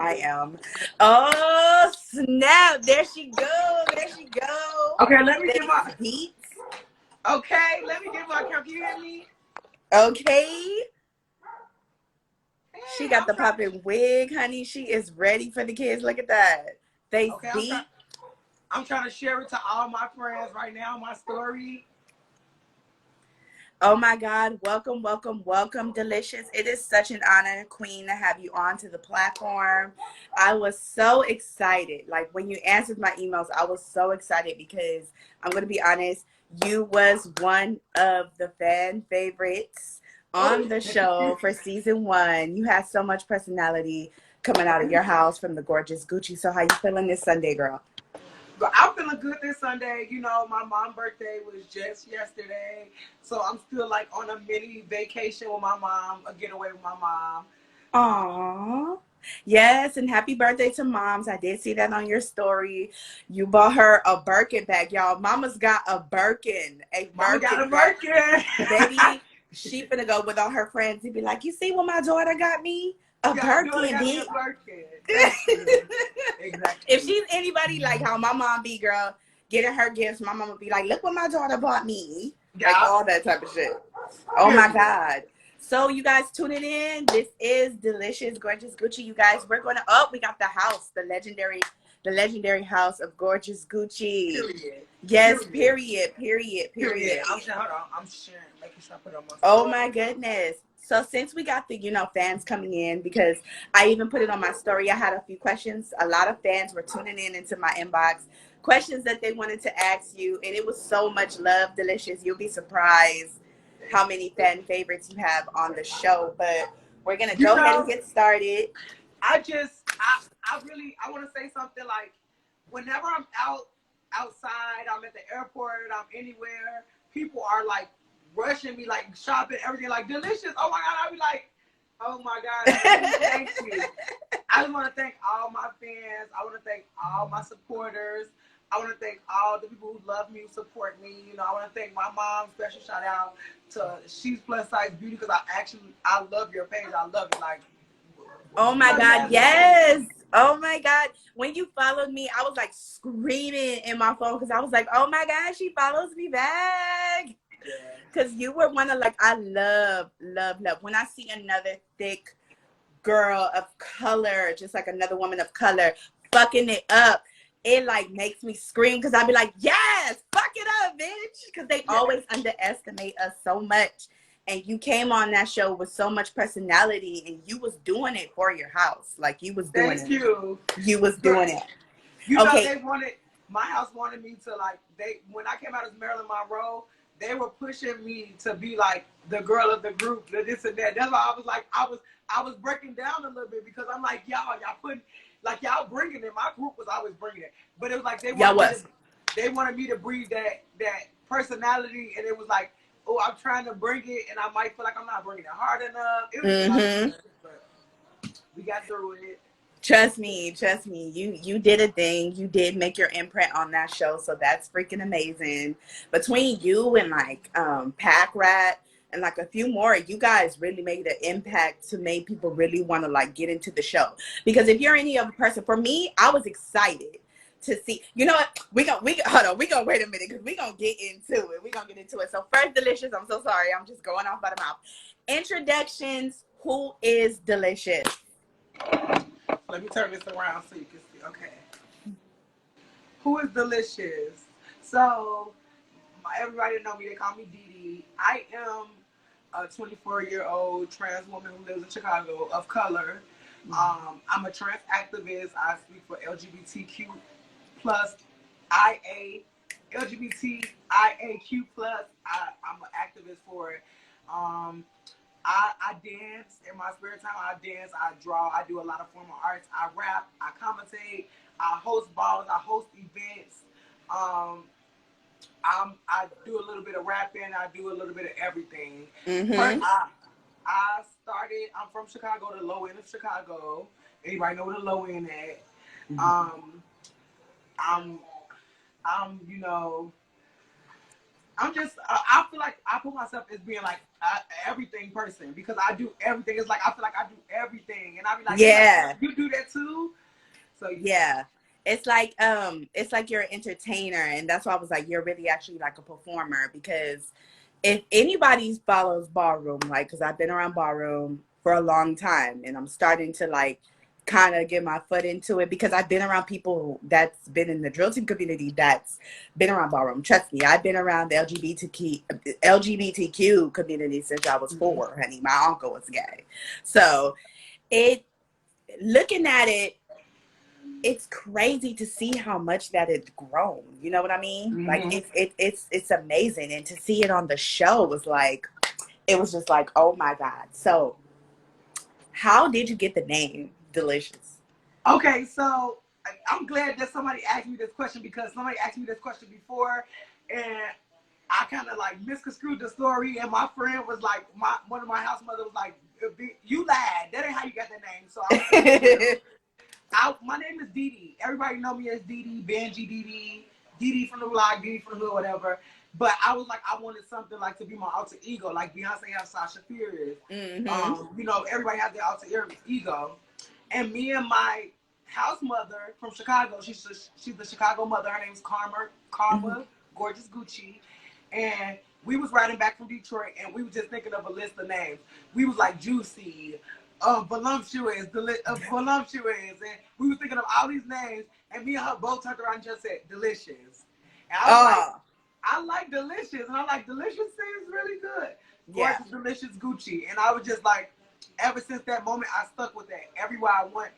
I am. Oh, snap. There she go. There she go. Okay, let me get my... Beats. Okay, let me get my camera. Can you hear me? Okay. Hey, She got the popping wig, honey. She is ready for the kids. Look at that. Face okay, beat. I'm trying to share it to all my friends right now, my story. Oh my God, welcome, welcome, welcome, Delicious. It is such an honor, Queen, to have you onto the platform. I was so excited. Like when you answered my emails, I was so excited because I'm going to be honest, you was one of the fan favorites on the show for season 1. You had so much personality coming out of your house from the gorgeous Gucci. So how you feeling this Sunday, girl? But I'm feeling good this Sunday. You know, my mom's birthday was just yesterday. So I'm still like on a mini vacation with my mom, a getaway with my mom. Aww. Yes, and happy birthday to moms. I did see that on your story. You bought her a Birkin bag, y'all. Mama's got a Birkin. Mama got a Birkin. Baby, she finna go with all her friends and be like, you see what my daughter got me? A Birkin, bitch. Exactly. If she's anybody like how my mom be, girl, getting her gifts, my mama be like, look what my daughter bought me. Yeah. Like all that type of shit. Oh my God. So you guys tuning in. This is Delicious Gorgeous Gucci. You guys, we're going to, we got the house, the legendary house of Gorgeous Gucci. Period. Yes, period. I'm sharing, hold on. I'm sharing, making sure I put on my story. Oh my goodness. So since we got the, fans coming in, because I even put it on my story, I had a few questions. A lot of fans were tuning in into my inbox, questions that they wanted to ask you, and it was so much love, Delicious. You'll be surprised how many fan favorites you have on the show, but we're going to go ahead and get started. I want to say something like, whenever I'm outside, I'm at the airport, I'm anywhere, people are like rushing me, like shopping, everything, like Delicious. Oh my God. I'll be like, oh my God, thank you. I just want to thank all my fans. I want to thank all my supporters. I want to thank all the people who love me, who support me. I want to thank my mom. Special shout out to SheIsPlusSizeBeauty, because I love your page. I love it. Like, oh my God, yes. Oh my God. When you followed me, I was like screaming in my phone because I was like, oh my God, she follows me back. Because you were one of, like, I love. When I see another thick girl of color, just like another woman of color, fucking it up, it like makes me scream because I'd be like, yes, fuck it up, bitch. Because they always underestimate us so much. And you came on that show with so much personality, and you was doing it for your house. Like, you was doing it. Thank you. You was doing it. You know, my house wanted me to, like, when I came out as Marilyn Monroe, they were pushing me to be like the girl of the group, this and that. That's why I was like, I was breaking down a little bit, because I'm like, y'all putting, like, y'all bringing it. My group was always bringing it, but it was like they wanted me to breathe that personality, and it was like, oh, I'm trying to bring it, and I might feel like I'm not bringing it hard enough. It was but we got through it. Trust me. You did a thing. You did make your imprint on that show, so that's freaking amazing. Between you and like Pack Rat and like a few more, you guys really made an impact to make people really want to like get into the show. Because if you're any other person, for me, I was excited to see. You know what? We gonna hold on. We gonna wait a minute because we gonna get into it. So first, Delicious. I'm so sorry. I'm just going off by the mouth. Introductions. Who is Delicious? Let me turn this around so you can see. Okay. Who is Delicious? So, everybody know me. They call me Dee Dee. I am a 24-year-old trans woman who lives in Chicago, of color. I'm a trans activist. I speak for LGBTQ plus IA, LGBTIAQ plus. I'm an activist for it. I dance in my spare time. I dance, I draw, I do a lot of formal arts. I rap, I commentate, I host balls, I host events. I do a little bit of rapping, I do a little bit of everything. I'm from Chicago, the low end of Chicago. Anybody know where the low end at? I'm I'm just, I feel like I put myself as being like everything person because I do everything. It's like I feel like I do everything, and I be like, Yeah. you do that too. So Yeah. It's like you're an entertainer, and that's why I was like, you're really actually like a performer, because if anybody follows ballroom, like, because I've been around ballroom for a long time, and I'm starting to like kind of get my foot into it because I've been around people that's been in the drill team community that's been around ballroom. Trust me, I've been around the LGBTQ community since I was 4, honey. My uncle was gay. So it looking at it, it's crazy to see how much that it's grown. You know what I mean? Like mm-hmm. it's amazing, and to see it on the show was like, it was just like, oh my god. So, how did you get the name Delicious? Okay, so I'm glad that somebody asked me this question because somebody asked me this question before, and I kind of like misconstrued the story. And my friend was like, one of my house mother was like, "You lied. That ain't how you got that name." So I'm gonna keep it real. My name is Dee Dee. Everybody know me as Dee Dee, Benji Dee Dee, Dee Dee from the block, Dee Dee from the hood, whatever. But I was like, I wanted something like to be my alter ego, like Beyonce has Sasha Fierce. Mm-hmm. You know, everybody has their alter ego. And me and my house mother from Chicago, she's the Chicago mother. Her name's Mm-hmm. Karma, Gorgeous Gucci. And we was riding back from Detroit, and we were just thinking of a list of names. We was like Juicy, voluptuous, and we was thinking of all these names. And me and her both turned around and just said Delicious. And I was like, Oh, I like Delicious, and I'm like, Delicious seems really good. yeah. Gorgeous, Delicious Gucci, and I was just like, ever since that moment, I stuck with that. Everywhere I went,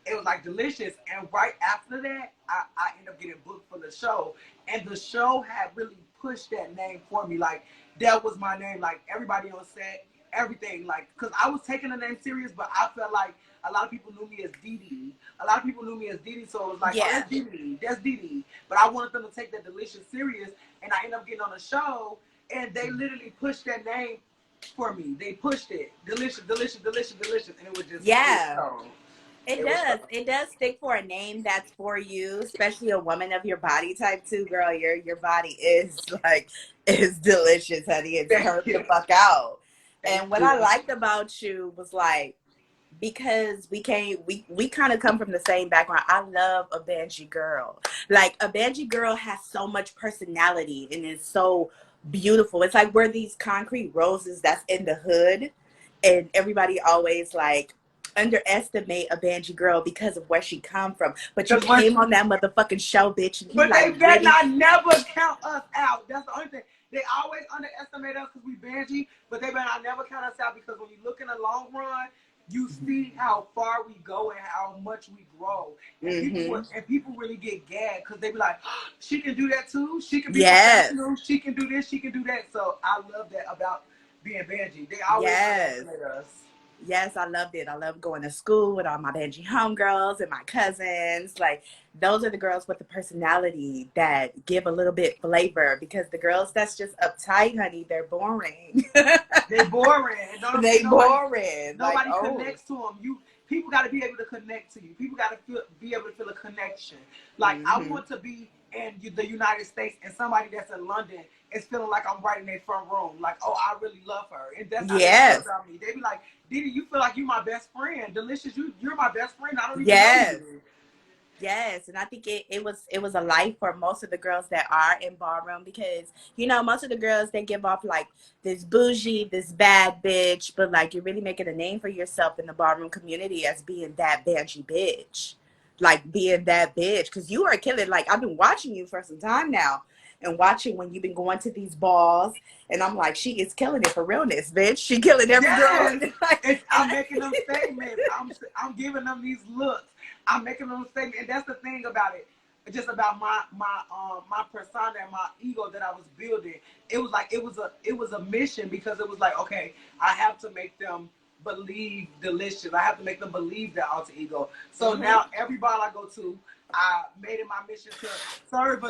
it was like Delicious. And right after that, I ended up getting booked for the show. And the show had really pushed that name for me. Like, that was my name. Like, everybody on set, everything. Like, because I was taking the name serious, but I felt like a lot of people knew me as Dee Dee. A lot of people knew me as Dee Dee, so it was like, oh, Yeah. that's Dee Dee. That's Dee Dee. But I wanted them to take that Delicious serious. And I ended up getting on the show, and they literally pushed that name for me. They pushed it. Delicious, delicious, delicious, delicious. And it was just, it was Yeah. so. It It was so. does. It does stick for a name that's for you, especially a woman of your body type too, girl. Your body is like, is delicious, honey. It's Thank turned the you. fuck out. Thank And what you. I liked about you was like, because we kind of come from the same background. I love a Banshee girl. Like a Banshee girl has so much personality and is so beautiful. It's like we're these concrete roses that's in the hood, and everybody always like underestimate a Banshee girl because of where she come from. But you Because when, came on that motherfucking show, bitch, and you but they like better really. not never count us out. That's the only thing. They always underestimate us because we Benji, but they better not never count us out because when you look in the long run, you see how far we go and how much we grow. Mm-hmm. And people really get gagged because they be like, oh, she can do that too. She can be Yes. professional. She can do this. She can do that. So I love that about being Benji. They always Yes. underestimate us. Yes, I loved it. I love going to school with all my Benji homegirls and my cousins. Like, those are the girls with the personality that give a little bit flavor, because the girls that's just uptight, honey, they're boring. They boring. They boring. Like, Nobody oh. connects to them. People got to be able to connect to you. People got to be able to feel a connection. Like I Mm-hmm. want to be in the United States, and somebody that's in London is feeling like I'm right in their front room. Like, oh, I really love her, and that's how they feel Yes. about me. They be like, Didi, you feel like you my best friend. Delicious, you're my best friend. I don't even know Yes. you. Yes, and I think it was a life for most of the girls that are in ballroom, because most of the girls, they give off like this bougie, this bad bitch, but like you're really making a name for yourself in the ballroom community as being that banshee bitch, like being that bitch, because you are killing. Like, I've been watching you for some time now, and watching when you've been going to these balls, and I'm like, she is killing it for realness, bitch. She killing every girl. Yes, I'm making them statements. I'm giving them these looks. I'm making them statements, and that's the thing about it. Just about my persona and my ego that I was building. It was like it was a mission because it was like, okay, I have to make them believe Delicious. I have to make them believe their alter ego. So Mm-hmm. now every ball I go to, I made it my mission to serve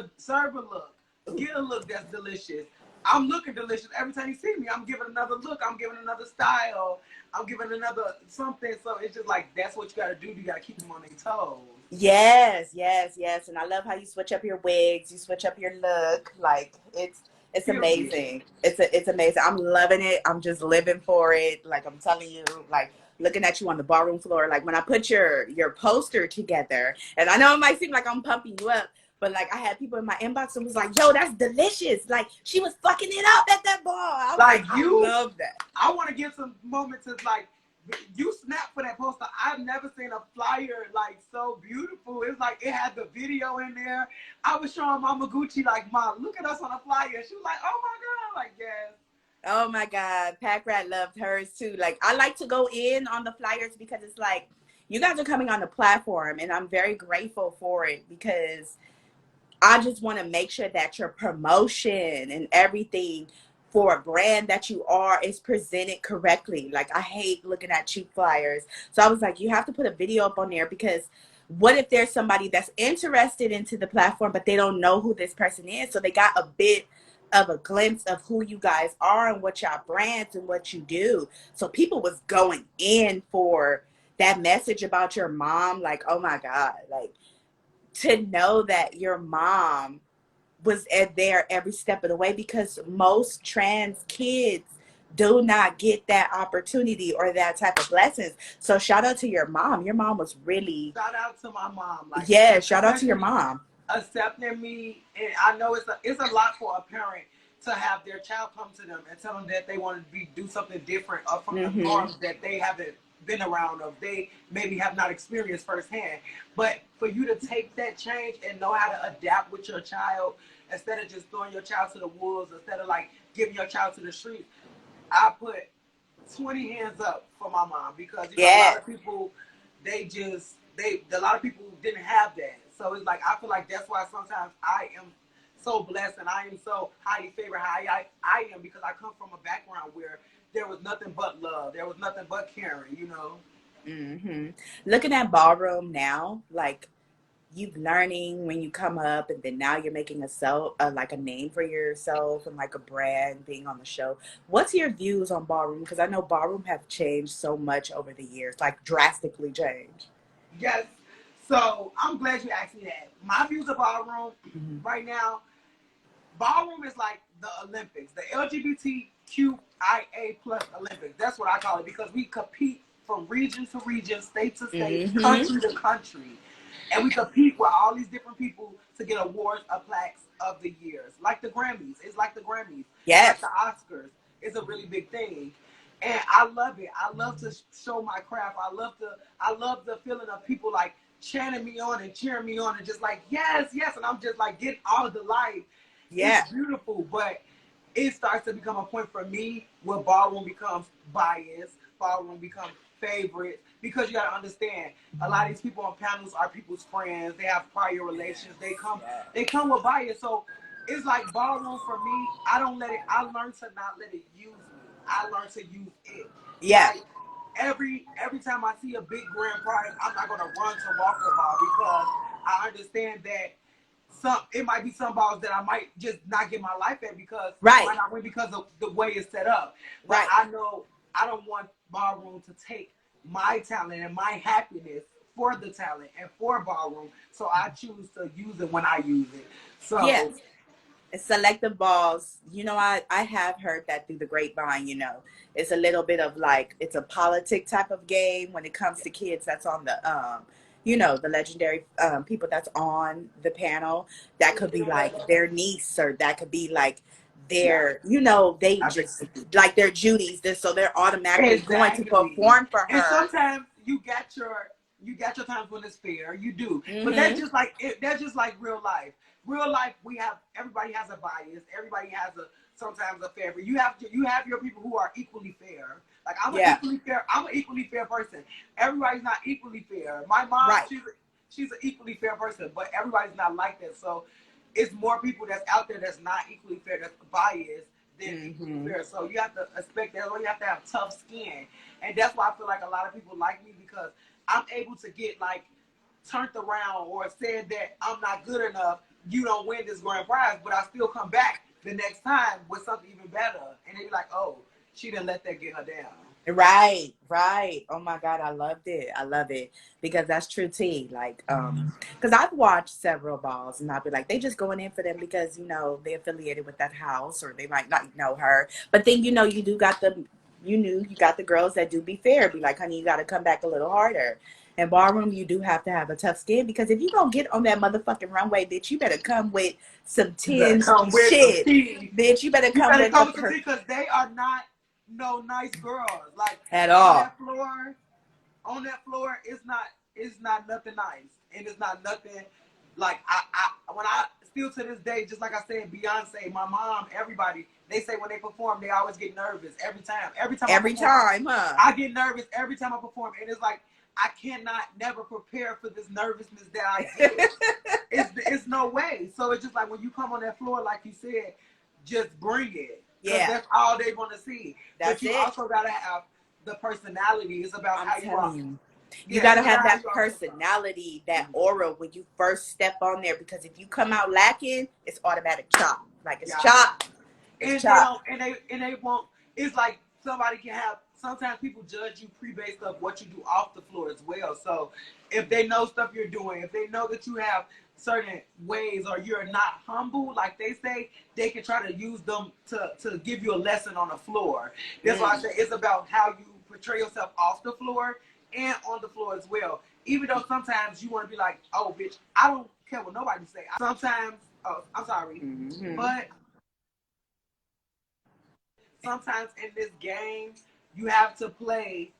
a look, get a look that's delicious. I'm looking delicious every time you see me. I'm giving another look. I'm giving another style. I'm giving another something. So it's just like that's what you got to do. You got to keep them on their toes. Yes, yes, yes. And I love how you switch up your wigs, you switch up your look. Like, It's Period. amazing. It's amazing. I'm loving it. I'm just living for it. Like I'm telling you, like looking at you on the ballroom floor. Like when I put your poster together, and I know it might seem like I'm pumping you up, but like I had people in my inbox and was like, "Yo, that's delicious!" Like she was fucking it up at that ball. I was Like like, I you, love that. I want to give some moments of like, you snap for that poster. I've never seen a flyer like so beautiful. It's like it had the video in there. I was showing Mama Gucci like, "Mom, look at us on a flyer." She was like, "Oh my God!" Like, yes. Oh my God, Pack Rat loved hers too. Like I like to go in on the flyers because it's like you guys are coming on the platform, and I'm very grateful for it because I just want to make sure that your promotion and everything for a brand that you are is presented correctly. Like I hate looking at cheap flyers. So I was like, you have to put a video up on there because what if there's somebody that's interested into the platform, but they don't know who this person is? So they got a bit of a glimpse of who you guys are and what y'all brands and what you do. So people was going in for that message about your mom. Like, oh my God, like to know that your mom was there every step of the way because most trans kids do not get that opportunity or that type of blessings. So shout out to your mom. Your mom was really, Shout out to my mom, like yeah, shout out to your especially mom. accepting me. And I know it's a lot for a parent to have their child come to them and tell them that they want to do something different or from the Mm-hmm. norms that they haven't been around of, they maybe have not experienced firsthand. But for you to take that change and know how to adapt with your child instead of just throwing your child to the wolves, instead of like giving your child to the streets, I put 20 hands up for my mom because you know a Yeah. lot of people they a lot of people didn't have that. So it's like I feel like that's why sometimes I am so blessed and I am so highly favored how I am because I come from a background where there was nothing but love. There was nothing but caring, you know. Mm-hmm. Looking at ballroom now, like you learning when you come up and then now you're making a self like a name for yourself and like a brand being on the show. What's your views on ballroom? Because I know ballroom have changed so much over the years, like drastically changed. Yes. So I'm glad you asked me that. My views of ballroom Mm-hmm. right now, ballroom is like the Olympics, the LGBTQIA plus Olympics. That's what I call it because we compete from region to region, state to state, Mm-hmm. country to country. And we compete with all these different people to get awards or plaques of the years. Like the Grammys. It's like the Grammys. It's like Yes. the Oscars. It's a really big thing. And I love it. I love to show my craft. I love the feeling of people like chanting me on and cheering me on and just like, yes, yes. And I'm just like getting all the life. It's Yeah. beautiful, but it starts to become a point for me where ballroom becomes biased, ballroom becomes favorite, because you gotta understand a lot of these people on panels are people's friends. They have prior relations. They come with bias. So it's like ballroom for me. I don't let it. I learned to not let it use me. I learned to use it. Yeah. Like every time I see a big grand prize, I'm not gonna run to walk the ball because I understand that it might be some balls that I might just not get my life at because I Right. might not win because of the way it's set up. But Right. I know I don't want ballroom to take my talent and my happiness for the talent and for ballroom. So I choose to use it when I use it. Yeah. So Selective balls, I have heard that through the grapevine. It's a little bit of like it's a politic type of game when it comes to kids that's on the legendary people that's on the panel. That could be like their niece, or that could be like yeah, they I think just like their Judy's this, so they're automatically going to exactly. perform for And her. sometimes you got your times when it's fair. You do, but Mm-hmm. that's just like real life. Real life, everybody has a bias. Everybody has sometimes a favorite. You have your people who are equally fair. Like Yeah. I'm an equally fair person. Everybody's not equally fair. My mom, Right. she's an equally fair person, but everybody's not like that. So it's more people that's out there that's not equally fair, that's biased than equally Mm-hmm. fair. So you have to expect that, or you have to have tough skin, and that's why I feel like a lot of people like me because I'm able to get like turned around or said that I'm not good enough. You don't win this grand prize, but I still come back the next time with something even better, and they be like, "Oh, she didn't let that get her down." Right, right. Oh my God, I loved it. I love it because that's true tea. Like, because I've watched several balls and I'll be like, they just going in for them because they affiliated with that house or they might not know her. But then you do got you got the girls that do be fair. Be like, honey, you got to come back a little harder. And ballroom, you do have to have a tough skin because if you gonna get on that motherfucking runway, bitch, you better come with some You better tinged come with some shit, tea. bitch. You better You come better with come with some tea because they are not no nice girls. Like at on all. that floor, it's not nothing nice, and it's not nothing like I when I still to this day, just like I said, Beyonce, my mom, everybody, they say when they perform, they always get nervous every time. Every time I Every perform, time, huh? I get nervous every time I perform, and it's like I cannot never prepare for this nervousness that I get. It's no way. So it's just like when you come on that floor, like you said, just bring it because Yeah, that's all they want to see. But that's you it. also gotta have the personality. It's about I'm how you are. telling you. You Yeah, got to it's have about how that you are. personality, that aura when you first step on there because if you come out lacking, it's automatic chop. Like it's Yeah. chop. It's And they chop. don't, and they won't. It's like somebody can have. Sometimes people judge you pre-based of what you do off the floor as well. So if they know stuff you're doing, if they know that you have certain ways or you're not humble, like they say, they can try to use them to give you a lesson on the floor. That's why I say it's about how you portray yourself off the floor and on the floor as well. Even though sometimes you want to be like, oh, bitch, I don't care what nobody say. Sometimes, oh, I'm sorry, but sometimes in this game, you have to play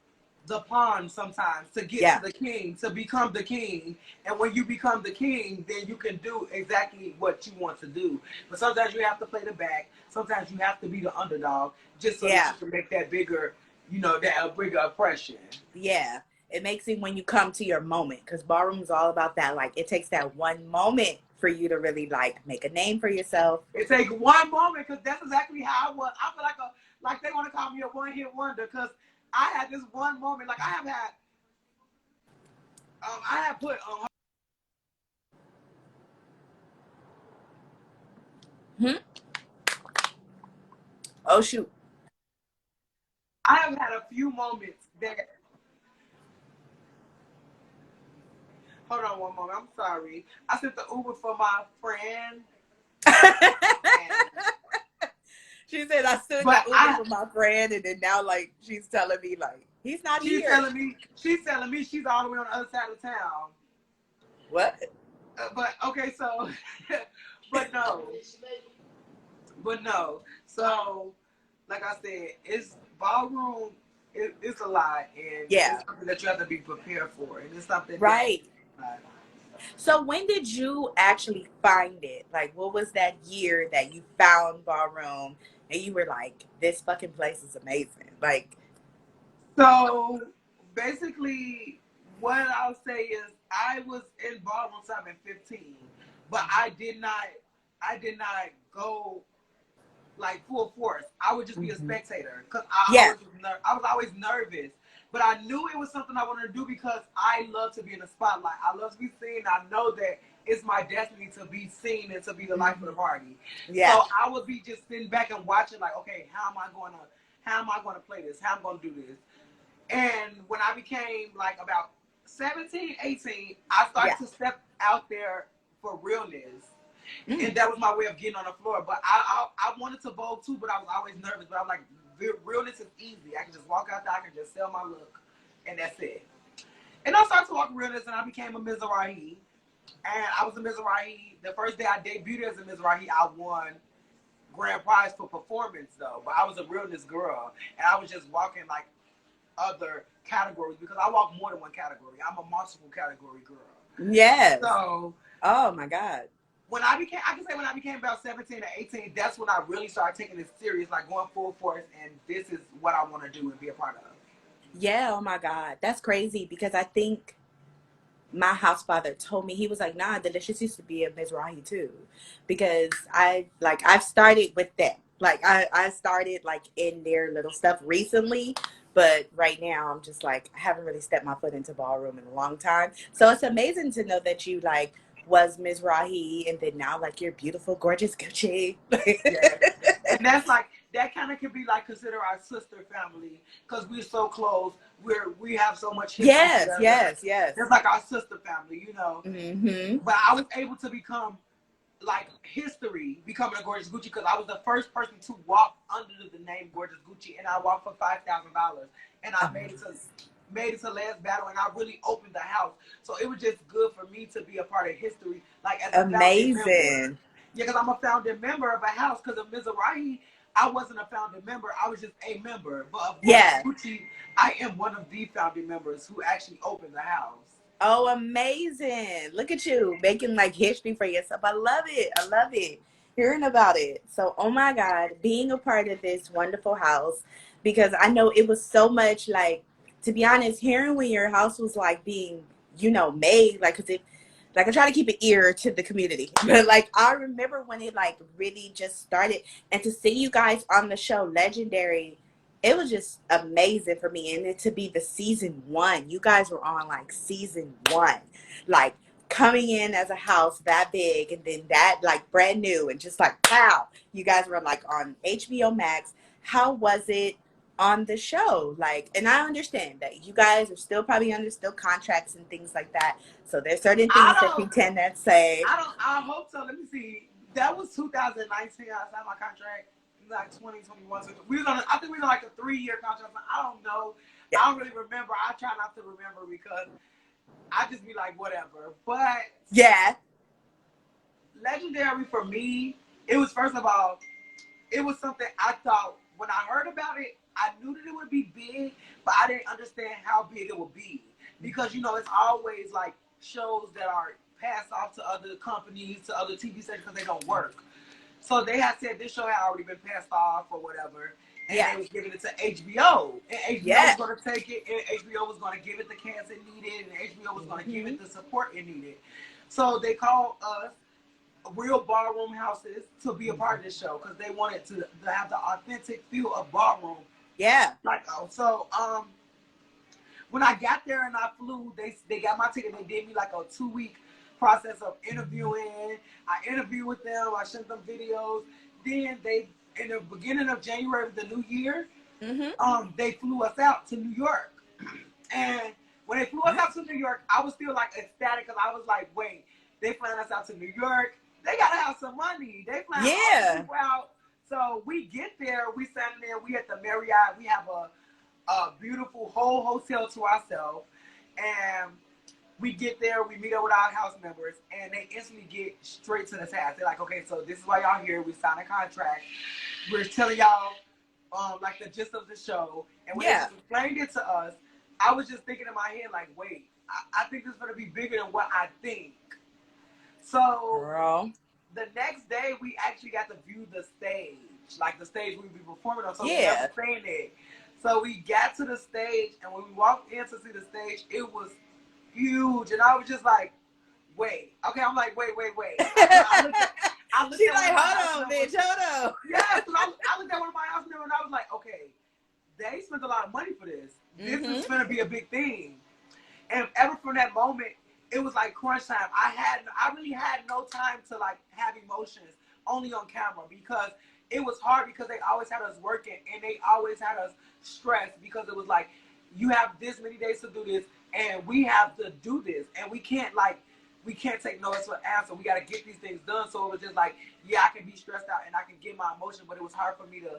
the pawn sometimes to get to Yeah. the king, to become the king. And when you become the king, then you can do exactly what you want to do. But sometimes you have to play the back. Sometimes you have to be the underdog just so that Yeah. you can make that bigger, that bigger oppression. Yeah. It makes it when you come to your moment because ballroom is all about that. Like it takes that one moment for you to really like make a name for yourself. It takes one moment because that's exactly how I was. I feel like they want to call me a one-hit wonder because I had this one moment. Like I have put Hmm? Oh shoot. I have had a few moments that. Hold on one moment. I'm sorry. I sent the Uber for my friend, and She said I stood the but Uber for my friend and then now like she's telling me like he's not she's here. telling me she's telling me she's all the way on the other side of town. What? But okay, so, but no, but no. So, like I said, it's ballroom. It's a lot, and Yeah. it's something that you have to be prepared for, and it's something that. Right. So when did you actually find it? Like what was that year that you found ballroom and you were like, this fucking place is amazing? Like So basically, what I'll say is I was in ballroom time at 15, but I did not go like full force. I would just be a spectator because yeah. I was always nervous. But I knew it was something I wanted to do because I love to be in the spotlight. I love to be seen. I know that it's my destiny to be seen and to be the life of the party. Yeah. So I would be just sitting back and watching, like, okay, how am I going to play this? How am I going to do this? And when I became like about 17, 18, I started Yeah. to step out there for realness. Mm. And that was my way of getting on the floor. But I wanted to bowl too, but I was always nervous. But I'm like, realness is easy. I can just walk out there, I can just sell my look, and that's it. And I started to walk realness, and I became a Mizrahi. And I was a Mizrahi. The first day I debuted as a Mizrahi, I won grand prize for performance, though. But I was a realness girl, and I was just walking like other categories because I walk more than one category. I'm a multiple category girl. Yes. So Oh my God. I can say when I became about 17 or 18, that's when I really started taking it serious, like going full force, and this is what I want to do and be a part of. Yeah, oh my God. That's crazy because I think my house father told me he was like, nah, Delicious used to be a Mizrahi too. Because I've started with them. Like I started like in their little stuff recently, but right now I'm just like I haven't really stepped my foot into ballroom in a long time. So it's amazing to know that you like was Mizrahi and then now like you're beautiful, gorgeous Gucci. Yeah. And that's like that kind of could be like consider our sister family because we're so close. We have so much history Yes, together. yes, yes. It's like our sister family, you know. Mm-hmm. But I was able to become like history becoming a Gorgeous Gucci because I was the first person to walk under the name Gorgeous Gucci, and I walked for $5,000, and I made it to last battle, and I really opened the house. So it was just good for me to be a part of history, like as a founding member. Amazing. Yeah, because I'm a founding member of a house. Because of Mizrahi, I wasn't a founding member. I was just a member. But of Gorgeous Yeah. Gucci, I am one of the founding members who actually opened the house. Oh, amazing. Look at you making like history for yourself. I love it. I love it. Hearing about it. So, oh my God, being a part of this wonderful house, because I know it was so much like, to be honest, hearing when your house was like being, made, like, cause it, like I try to keep an ear to the community, but like I remember when it like really just started, and to see you guys on the show, Legendary, it was just amazing for me. And then to be the season one, you guys were on like season one, like coming in as a house that big, and then that like brand new, and just like wow, you guys were like on HBO Max. How was it on the show? Like, and I understand that you guys are still probably under still contracts and things like that, so there's certain I things that you don't. cannot say. I hope so. Let me see. That was 2019. I signed my contract. Like 2021. So we was on. I think we was on like a 3-year contract. I don't know. Yeah. I don't really remember. I try not to remember because I just be like whatever. But Yeah. Legendary for me, it was first of all, it was something I thought when I heard about it, I knew that it would be big, but I didn't understand how big it would be because it's always like shows that are passed off to other companies, to other TV stations because they don't work. So they had said this show had already been passed off or whatever, and Yeah. they was giving it to HBO, and HBO Yeah. was going to take it, and HBO was going to give it the cast it needed, and HBO was going to give it the support it needed. So they called us real ballroom houses to be a part of this show because they wanted to have the authentic feel of ballroom. Yeah. Like so, when I got there and I flew, they got my ticket. They did me like a 2-week process of interviewing. I interviewed with them. I sent them videos. Then they, in the beginning of January of the new year, they flew us out to New York. And when they flew us out to New York, I was still like ecstatic because I was like, wait, they flying us out to New York. They gotta have some money. They flying all the people out. So we get there. We stand there. We at the Marriott. We have a beautiful whole hotel to ourselves, and we get there, we meet up with our house members, and they instantly get straight to the task. They're like, okay, so this is why y'all here. We signed a contract. We're telling y'all like the gist of the show, and when they explained it to us, I was just thinking in my head like, wait, I think this is gonna be bigger than what I think. So Girl. The next day we actually got to view the stage, like the stage we would be performing on. So we never staying there. So we got to the stage, and when we walked in to see the stage, it was huge, and I was just like, wait. Okay, I'm like, wait. I looked She's at like, hold on, bitch, hold on. Yeah, I looked at one of my house members, and I was like, okay, they spent a lot of money for this. This is going to be a big thing. And ever from that moment, it was like crunch time. I really had no time to like have emotions only on camera because it was hard because they always had us working and they always had us stressed because it was like, you have this many days to do this and we have to do this and we can't take no for answer. We got to get these things done. So it was just like, yeah, I can be stressed out and I can get my emotion, but it was hard for me to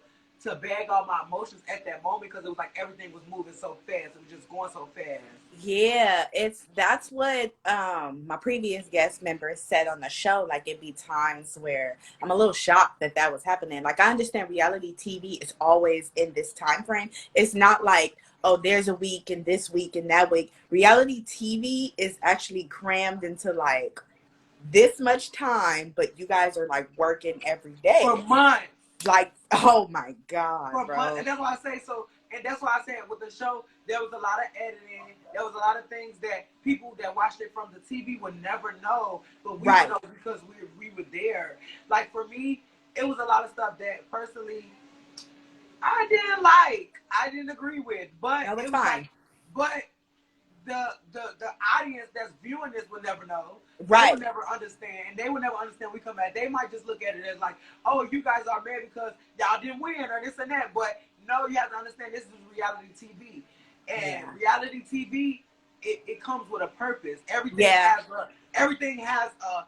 bag all my emotions at that moment because it was like everything was moving so fast. It was just going so fast. Yeah, that's what my previous guest members said on the show. Like it'd be times where I'm a little shocked that was happening. Like I understand reality TV is always in this time frame. It's not like, oh, there's a week and this week and that week. Reality TV is actually crammed into like this much time, but you guys are like working every day for months. Like, oh my God, for bro. months. And that's why I say so. And that's why I said with the show, there was a lot of editing. There was a lot of things that people that watched it from the TV would never know, but we know because we were there. Like for me, it was a lot of stuff that personally I didn't like. I didn't agree with, but that was it was fine. like, but the audience that's viewing this will never know. They Right. will never understand, and they will never understand we come back. They might just look at it as like, oh, you guys are mad because y'all didn't win or this and that. But no, you have to understand this is reality TV, and Yeah. reality TV it comes with a purpose. Yeah. Everything has a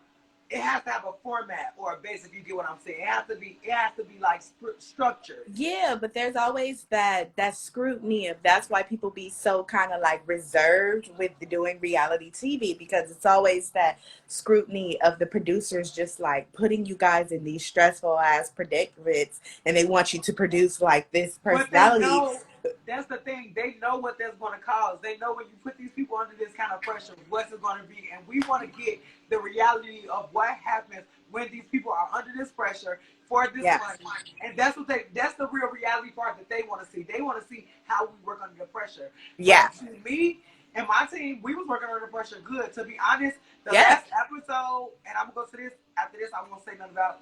it has to have a format or a base. If you get what I'm saying, it has to be like structured. Yeah, but there's always that scrutiny of that's why people be so kind of like reserved with doing reality TV because it's always that scrutiny of the producers just like putting you guys in these stressful ass predicaments and they want you to produce like this But they personality. know that's the thing. They know what that's going to cause. They know when you put these people under this kind of pressure, what's it going to be. And we want to get the reality of what happens when these people are under this pressure for this Yeah. money. And that's the real reality part that they want to see. They want to see how we work under the pressure. Yeah. But to me and my team, we was working under pressure good. To be honest, the Yeah. last episode, and I'm going to go to this, after this, I won't say nothing about,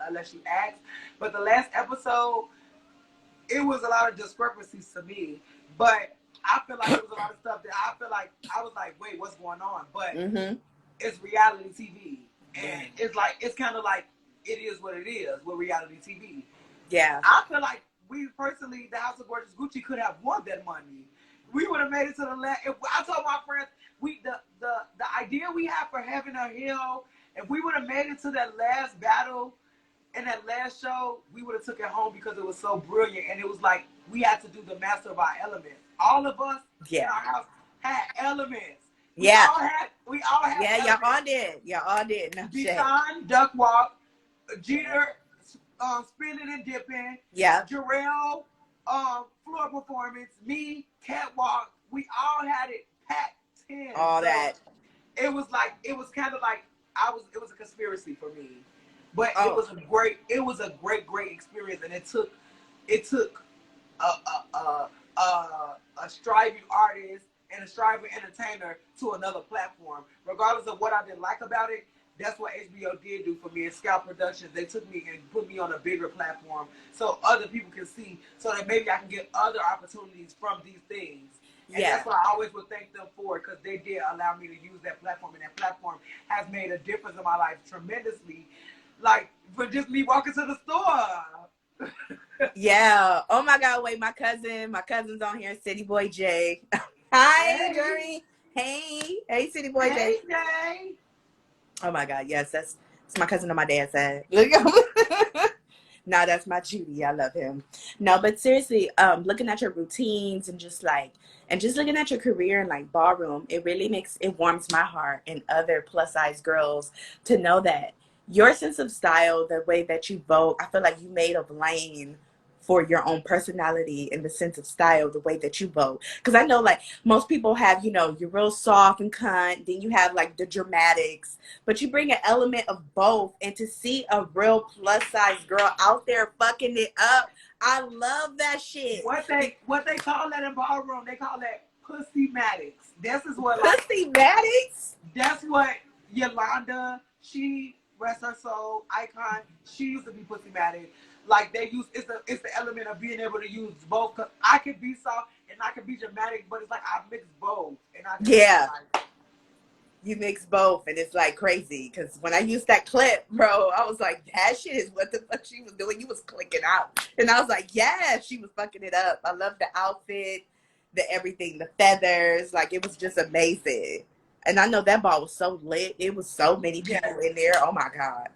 unless you ask. But the last episode, it was a lot of discrepancies to me, but I feel like it was a lot of stuff that I feel like I was like, wait, what's going on? But Mm-hmm. it's reality TV, Yeah. and it's kind of like it is what it is with reality TV. Yeah. I feel like we personally, the House of Gorgeous Gucci, could have won that money. We would have made it to the last. If I told my friends, the idea we have for Heaven or Hell, if we would have made it to that last battle in that last show, we would have took it home because it was so brilliant, and it was like we had to do the master of our elements. All of us in Yeah. our house had elements. Yeah. We all had Yeah. Y'all elements. all did. Y'all all did. No shit. Deshaun, duck walk, Jeter, spinning and dipping, Yeah. Jarrell, floor performance, me, catwalk. We all had it packed 10. All So that. it was kind of like it was a conspiracy for me. But Oh. it was a great experience, and it took a striving artist and a striving entertainer to another platform. Regardless of what I didn't like about it, that's what HBO did do for me. And Scout Productions, they took me and put me on a bigger platform so other people can see, so that maybe I can get other opportunities from these things. And Yeah. that's what I always would thank them for, because they did allow me to use that platform, and that platform has made a difference in my life tremendously. Like, for just me walking to the store. Yeah. Oh my God. Wait, my cousin's on here, City Boy J. Hi, Hey, Jeremy. Hey, City Boy J. hey, Jay. Oh my God. Yes, that's my cousin on my dad's side. No, that's my Judy. I love him. No, but seriously, looking at your routines and just looking at your career in like ballroom, it warms my heart and other plus size girls to know that your sense of style, the way that you vote, I feel like you made a lane for your own personality and the sense of style, the way that you vote. Because I know like most people have, you're real soft and cunt, then you have like the dramatics, but you bring an element of both. And to see a real plus size girl out there fucking it up, I love that shit. What they call that in ballroom? They call that pussy-matics. This is what Pussy Maddox? that's what Yolanda, she rest her soul, icon. She used to be pussy-matic. Like they use it's the element of being able to use both. Cause I can be soft and I can be dramatic, but it's like I mix both, and I Yeah. like, You mix both, and it's like crazy. Because when I used that clip, bro, I was like, that shit is what the fuck she was doing. You was clicking out. And I was like, yeah, she was fucking it up. I love the outfit, the everything, the feathers. Like, it was just amazing. And I know that ball was so lit. It was so many people in there. Oh, my God.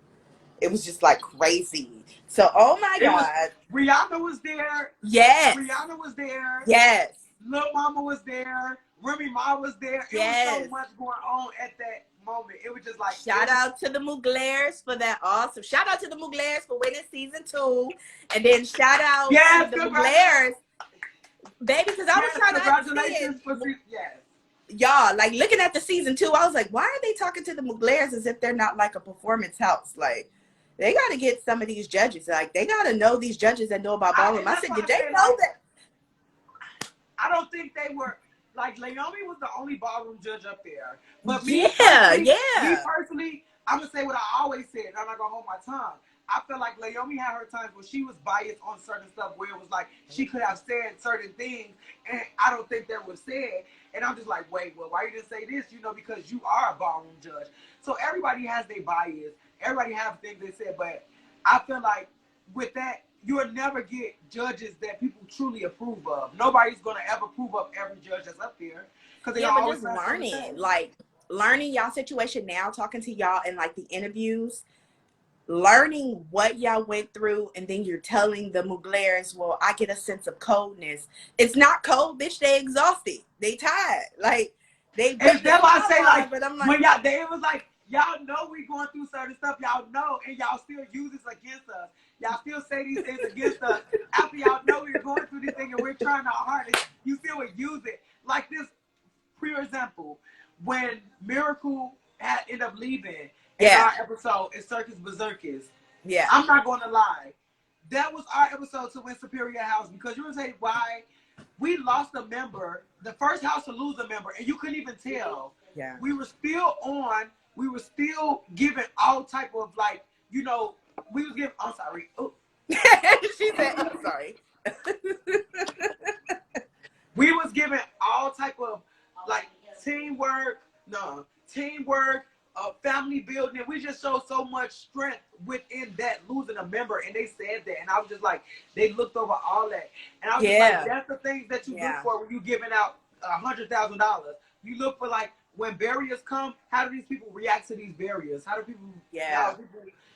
It was just like crazy. So, oh, my God. Rihanna was there. Yes. Rihanna was there. Yes. Lil Mama was there. Remy Ma was there. It was so much going on at that moment. It was just like shout out to the Muglares for that awesome. Shout out to the Muglares for winning season 2, and then shout out to the Muglares, baby, because I was trying to understand. Yes. Y'all, like looking at the season 2, I was like, why are they talking to the Muglares as if they're not like a performance house? Like, they got to get some of these judges. Like, they got to know these judges that know about ballroom. I said, did they know that? I don't think they were. Like, Naomi was the only ballroom judge up there. But me personally, I'm going to say what I always said. I'm not going to hold my tongue. I feel like Naomi had her times where she was biased on certain stuff where it was like she could have said certain things and I don't think that was said. And I'm just like, wait, well, why you didn't say this? You know, because you are a ballroom judge. So everybody has their bias. Everybody has things they said. But I feel like with that, you'll never get judges that people truly approve of. Nobody's going to ever approve of every judge that's up there. Because they Yeah, but always just have something to say. learning, like learning y'all situation now, talking to y'all in like the interviews, learning what y'all went through, and then you're telling the Mugleres, well, I get a sense of coldness. It's not cold, bitch. They exhausted. They tired. Like they And put their that's why I say, job on, like, but I'm like, when y'all, it was like, y'all know we going through certain stuff, y'all know, and y'all still use this against us. Y'all still say these things against us after y'all know we're going through this thing and we're trying our hardest. You still would use it. Like this, for example, when Miracle had ended up leaving in our episode in Circus Berserkers, yeah, I'm not going to lie. That was our episode to win Superior House because you would say why we lost a member, the first house to lose a member, and you couldn't even tell. yeah. We were still on. We were still giving all type of like, you know, we was giving. I'm sorry. Oh. She said, I'm sorry. We was giving all type of like teamwork, family building. We just showed so much strength within that losing a member, and they said that, and I was just like, they looked over all that, and I was just like, that's the things that you look for when you giving out $100,000. You look for like when barriers come, how do these people react to these barriers? How do people,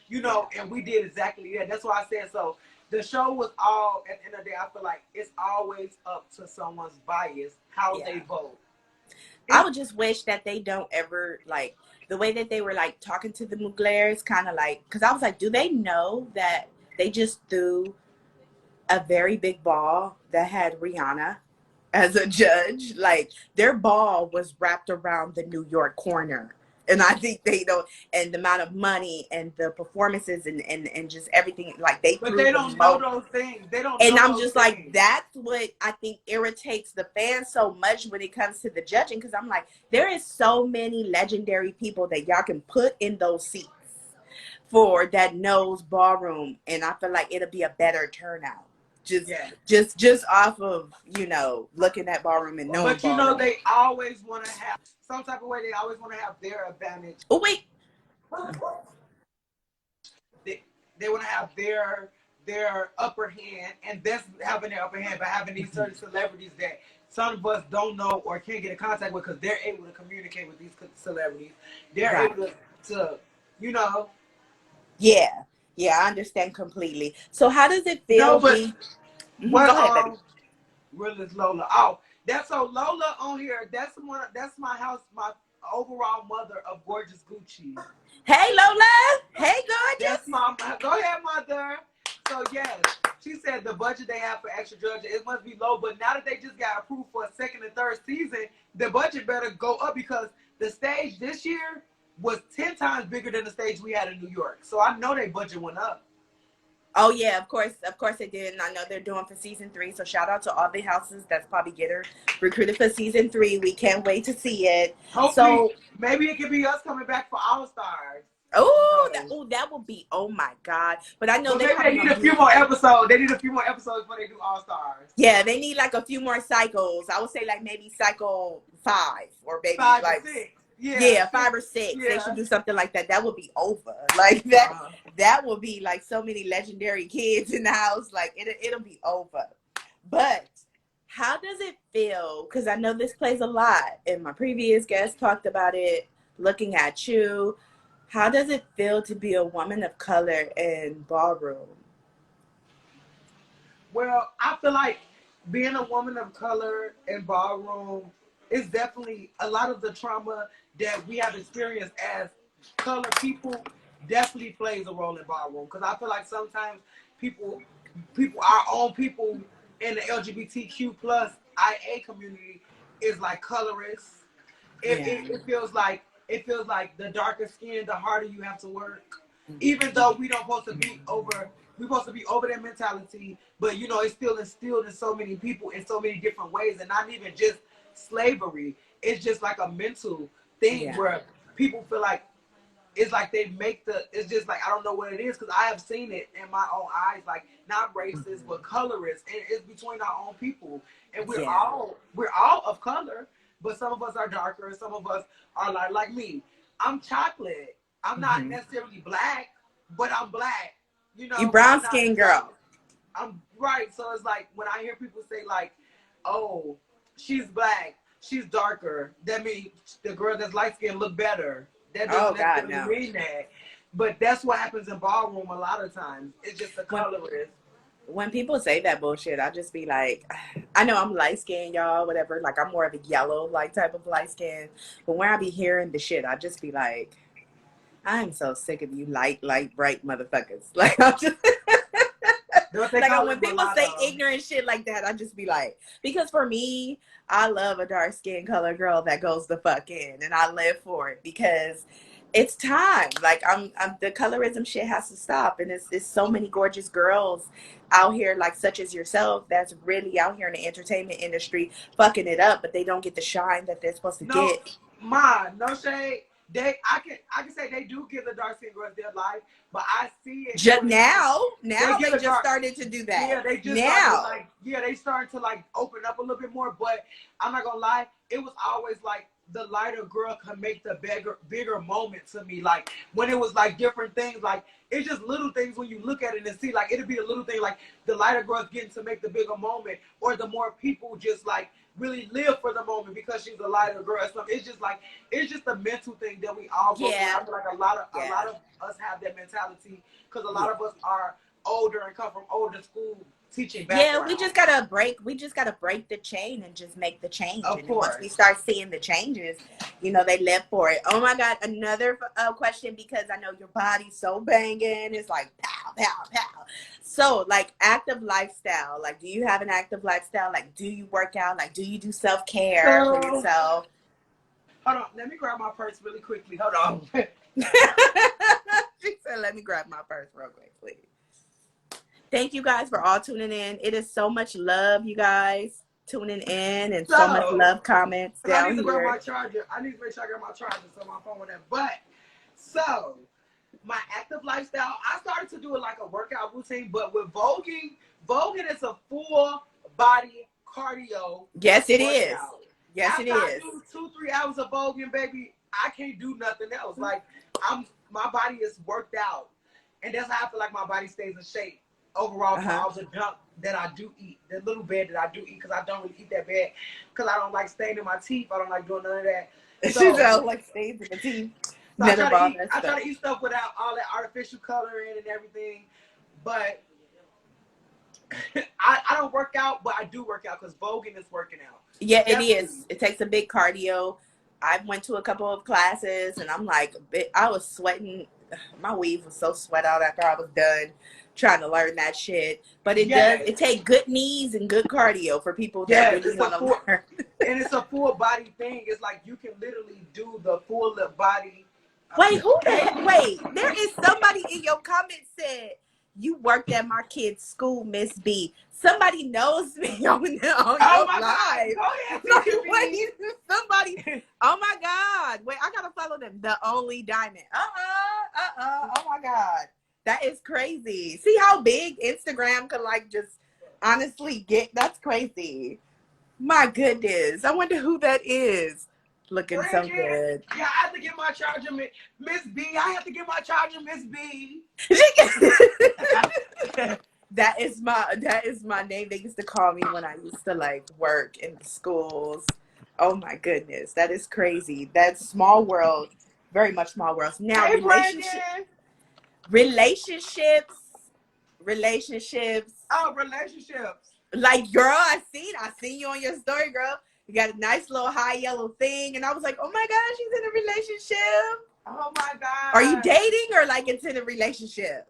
you know? And we did exactly that. That's why I said so. The show was all, at the end of the day, I feel like it's always up to someone's bias, how they vote. I would just wish that they don't ever, like, the way that they were, like, talking to the Mugleres, kind of like, because I was like, do they know that they just threw a very big ball that had Rihanna as a judge? Like, their ball was wrapped around the New York corner. And I think they know, and the amount of money and the performances and just everything, like they But threw they the don't know those things. They don't and know I'm those just things. like, that's what I think irritates the fans so much when it comes to the judging, because I'm like, there is so many legendary people that y'all can put in those seats for that knows ballroom, and I feel like it'll be a better turnout. Just off of, you know, looking at ballroom and knowing. But you know, they always want to have some type of way. They always want to have their advantage. Oh wait, they want to have their upper hand, and that's having their upper hand by having these certain celebrities that some of us don't know or can't get in contact with because they're able to communicate with these celebrities. They're able to, you know. Yeah, I understand completely. So how does it feel? No, but what? Go ahead, baby. Where is Lola? Oh, that's so Lola on here. That's my house. My overall mother of gorgeous Gucci. Hey Lola. Hey gorgeous. That's my. Go ahead, mother. So yes, she said the budget they have for extra judges, it must be low. But now that they just got approved for a second and third season, the budget better go up because the stage this year was 10 times bigger than the stage we had in New York. So I know their budget went up. Oh yeah, of course they did, and I know they're doing for season 3. So shout out to all the houses that's probably getting recruited for season 3. We can't wait to see it. Hopefully, maybe it could be us coming back for All Stars. That would be, oh my God! But I know they need a few more episodes. They need a few more episodes before they do All Stars. Yeah, they need like a few more cycles. I would say like maybe cycle 5 or maybe 5 like or 6. Yeah, 5 or 6. Yeah. They should do something like that. That would be over. Like that. That will be like so many legendary kids in the house. Like it'll be over. But how does it feel? Because I know this plays a lot, and my previous guest talked about it. Looking at you, how does it feel to be a woman of color in ballroom? Well, I feel like being a woman of color in ballroom is definitely a lot of the trauma that we have experienced as color people definitely plays a role in ballroom. Because I feel like sometimes people, our own people in the LGBTQ plus IA community is like colorists. It feels like the darker skin, the harder you have to work. Even though we don't supposed to be over. We're supposed to be over that mentality, but you know, it's still instilled in so many people in so many different ways, and not even just slavery. It's just like a mental thing where people feel like it's like they make it's just like, I don't know what it is, because I have seen it in my own eyes, like not racist, but colorist, and it's between our own people, and we're Yeah. all of color, but some of us are darker, and some of us are like me. I'm chocolate. I'm not necessarily black, but I'm black, You but I'm brown not skin dark. girl. I'm right. So it's like when I hear people say like, "Oh, she's black, she's darker," that means the girl that's light skinned look better. That Oh doesn't God, necessarily no. mean that. But that's what happens in ballroom a lot of times. It's just the When colorist. when people say that bullshit, I just be like, I know I'm light skinned, y'all, whatever. Like I'm more of a yellow like type of light skin. But when I be hearing the shit, I just be like, I'm so sick of you light, bright motherfuckers. Like I'm just What they like call when it, people say mulatto. ignorant shit like that, I just be like, because for me, I love a dark skinned color girl that goes the fuck in, and I live for it because it's time. Like I'm the colorism shit has to stop, and it's so many gorgeous girls out here, like such as yourself, that's really out here in the entertainment industry fucking it up, but they don't get the shine that they're supposed to No, get. no shade. I can say they do give the dark skin girls their life, but I see it Just going on. They now give they the just dark. started to do that. Yeah, they just started to Now, like. Yeah, they started to like open up a little bit more. But I'm not gonna lie, it was always like the lighter girl can make the bigger moment to me. Like when it was like different things, like it's just little things when you look at it and see. Like it'll be a little thing, like the lighter girl's getting to make the bigger moment, or the more people just like really live for the moment because she's a lighter girl. So it's just like it's just a mental thing that we all go through. And I yeah, feel like a lot of yeah, us have that mentality because a lot yeah. of us are older and come from older school teaching Yeah, background. we just gotta break the chain and just make the change. Of And then once we course. start seeing the changes, they live for it. Oh my God, another question, because I know your body's so banging. It's like pow, pow, pow. So like active lifestyle, like do you have an active lifestyle? Like do you work out? Like do you do self-care for So yourself? hold on, let me grab my purse really quickly. Hold on. She said, let me grab my purse real quick, please. Thank you guys for all tuning in. It is so much love, you guys, tuning in, and so much So love comments I need down to grab here. my charger. I need to make sure I got my charger so my phone won't have. But so my active lifestyle, I started to do it like a workout routine, but with voguing is a full body cardio Yes, it is. workout. Yes, it After I is. do 2-3 hours of voguing, baby, I can't do nothing else. Like my body is worked out, and that's how I feel like my body stays in shape overall from Uh-huh. all the junk that I do eat, the little bit that I do eat, because I don't really eat that bad, because I don't like staining my teeth. I don't like doing none of that. She So sounds like stains in the teeth. so I None try of to all eat. that I stuff. try to eat stuff without all that artificial coloring and everything. But I don't work out, but I do work out because voguing is working out. Yeah, it Definitely. is. It takes a big cardio. I went to a couple of classes, and I'm like, I was sweating. My weave was so sweat out after I was done trying to learn that shit. But Yes. it take good knees and good cardio for people that Yes. really It's a want to full learn. and it's a full body thing. It's like you can literally do the full body. Wait, who the heck? Wait, there is somebody in your comments said you worked at my kid's school, Miss B. Somebody knows me on Oh your my God! live. Go ahead, Like, teacher B. wait, somebody. Oh my God. Wait, I gotta follow them. The only diamond. Oh my God. That is crazy. See how big Instagram could like just honestly get? That's crazy. My goodness. I wonder who that is. Looking so Bridget, good. yeah, I have to get my charger, Miss B. I have to get my charger, Miss B. That is my name. They used to call me when I used to like work in the schools. Oh my goodness, that is crazy. That's small world, very much small world. Now Hey, Brandon. relationships, relationships. Oh, relationships. Like girl, I seen you on your story, girl. You got a nice little high yellow thing, and I was like, oh my God, she's in a relationship. Oh my Are you God. dating or like it's in a relationship?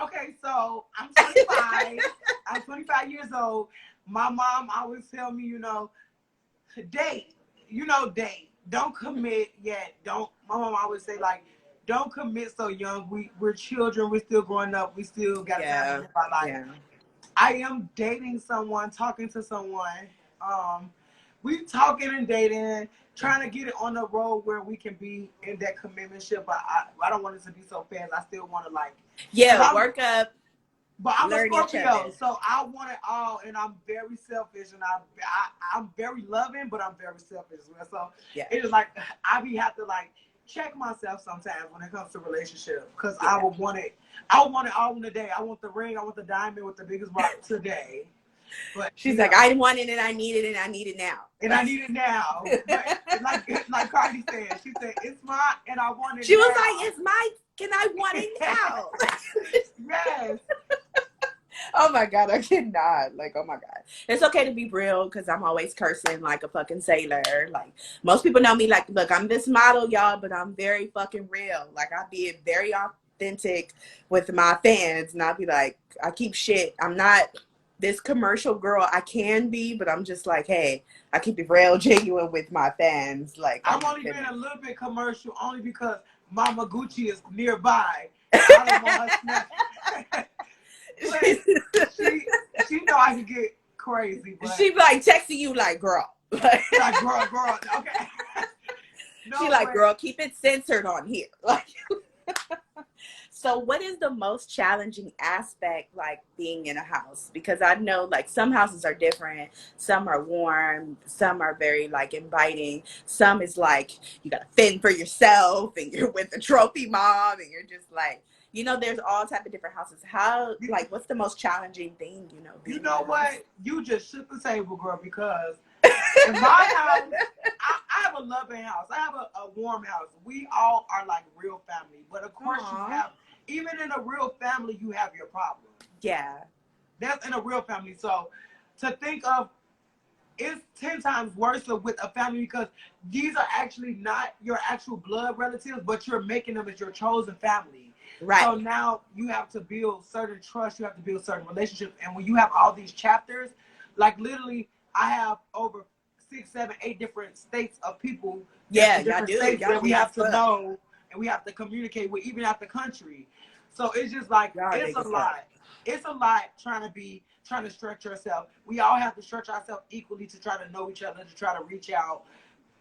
Okay, so I'm 25. I'm 25 years old. My mom always tell me, date. Date. Don't commit yet. Don't. My mom always say like, don't commit so young. We're children. We're still growing up. We still got time to Yeah, live our life. yeah. I am dating someone, talking to someone. Um, we talking and dating, trying to get it on the road where we can be in that commitmentship. But I don't want it to be so fast. I still want to like, cause Yeah, I'm, work up, but I'm a learn each Scorpio, other. so I want it all, and I'm very selfish, and I'm very loving, but I'm very selfish as well. So Yeah, it is like I be have to like check myself sometimes when it comes to relationship, because yeah. I would want it. I would want it all in the day. I want the ring. I want the diamond with the biggest rock today. But She's like, I want it and I need it and I need it now. and I need it now. But like Cardi said, she said it's mine and I want it She was like, now. it's mine. Can I want it now? Yes. Oh my God, I cannot. Like, oh my God. It's okay to be real because I'm always cursing like a fucking sailor. Like, most people know me like, look, I'm this model, y'all, but I'm very fucking real. Like, I be very authentic with my fans, and I'll be like, I keep shit. I'm not this commercial girl. I can be, but I'm just like, hey, I keep it real genuine with my fans. Like, oh I'm my only being goodness. a little bit commercial only because Mama Gucci is nearby. And I don't want her snatch. But she know I can get crazy, but She like texting you like, girl. like girl, okay. She No, like, but girl, keep it censored on here. Like, so what is the most challenging aspect like being in a house? Because I know like some houses are different. Some are warm. Some are very like inviting. Some is like you got to fend for yourself and you're with a trophy mom and you're just like, you know, there's all type of different houses. How, like, what's the most challenging thing, you know, you being in know a house? what? You just shook the table, girl, because in my house, I have a loving house. I have a warm house. We all are like real family. But of course, you Aww. have, even in a real family, you have your problems. Yeah. That's in a real family. So to think of, it's 10 times worse with a family because these are actually not your actual blood relatives, but you're making them as your chosen family. So Right. now you have to build certain trust, you have to build certain relationships. And when you have all these chapters, like literally, I have over 6, 7, 8 different states of people Yeah, in y'all different do. states Y'all that we big as have to fuck. know and we have to communicate with, even out the country. So it's just like, Y'all it's big a as fuck. lot. It's a lot trying to stretch yourself. We all have to stretch ourselves equally to try to know each other, to try to reach out.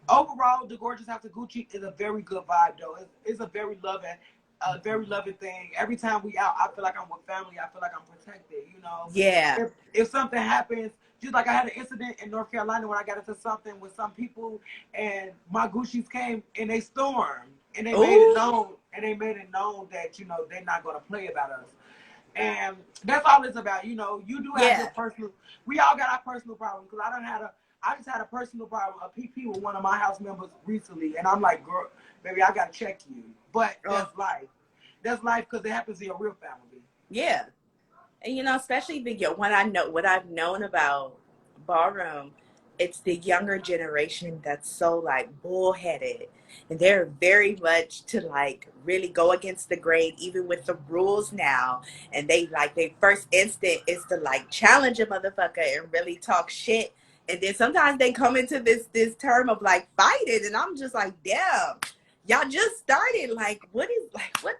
Overall, the Gorgeous House of Gucci is a very good vibe, though. It's a very loving thing. Every time we out, I feel like I'm with family. I feel like I'm protected. You know, Yeah. if something happens, just like I had an incident in North Carolina when I got into something with some people, and my Gucci's came and they stormed and they made it Ooh. known that they're not gonna play about us. And that's all it's about. You know, you do have your Yeah. personal. We all got our personal problems because I just had a personal problem, a PP with one of my house members recently, and I'm like, girl, baby, I gotta check you. But Oh, that's life. That's life because it happens in your real family. yeah. And you know, especially when I know what I've known about ballroom, it's the younger generation that's so like bullheaded, and they're very much to like really go against the grain, even with the rules now. And they like their first instinct is to like challenge a motherfucker and really talk shit. And then sometimes they come into this term of like fighting, and I'm just like, damn, y'all just started. Like, what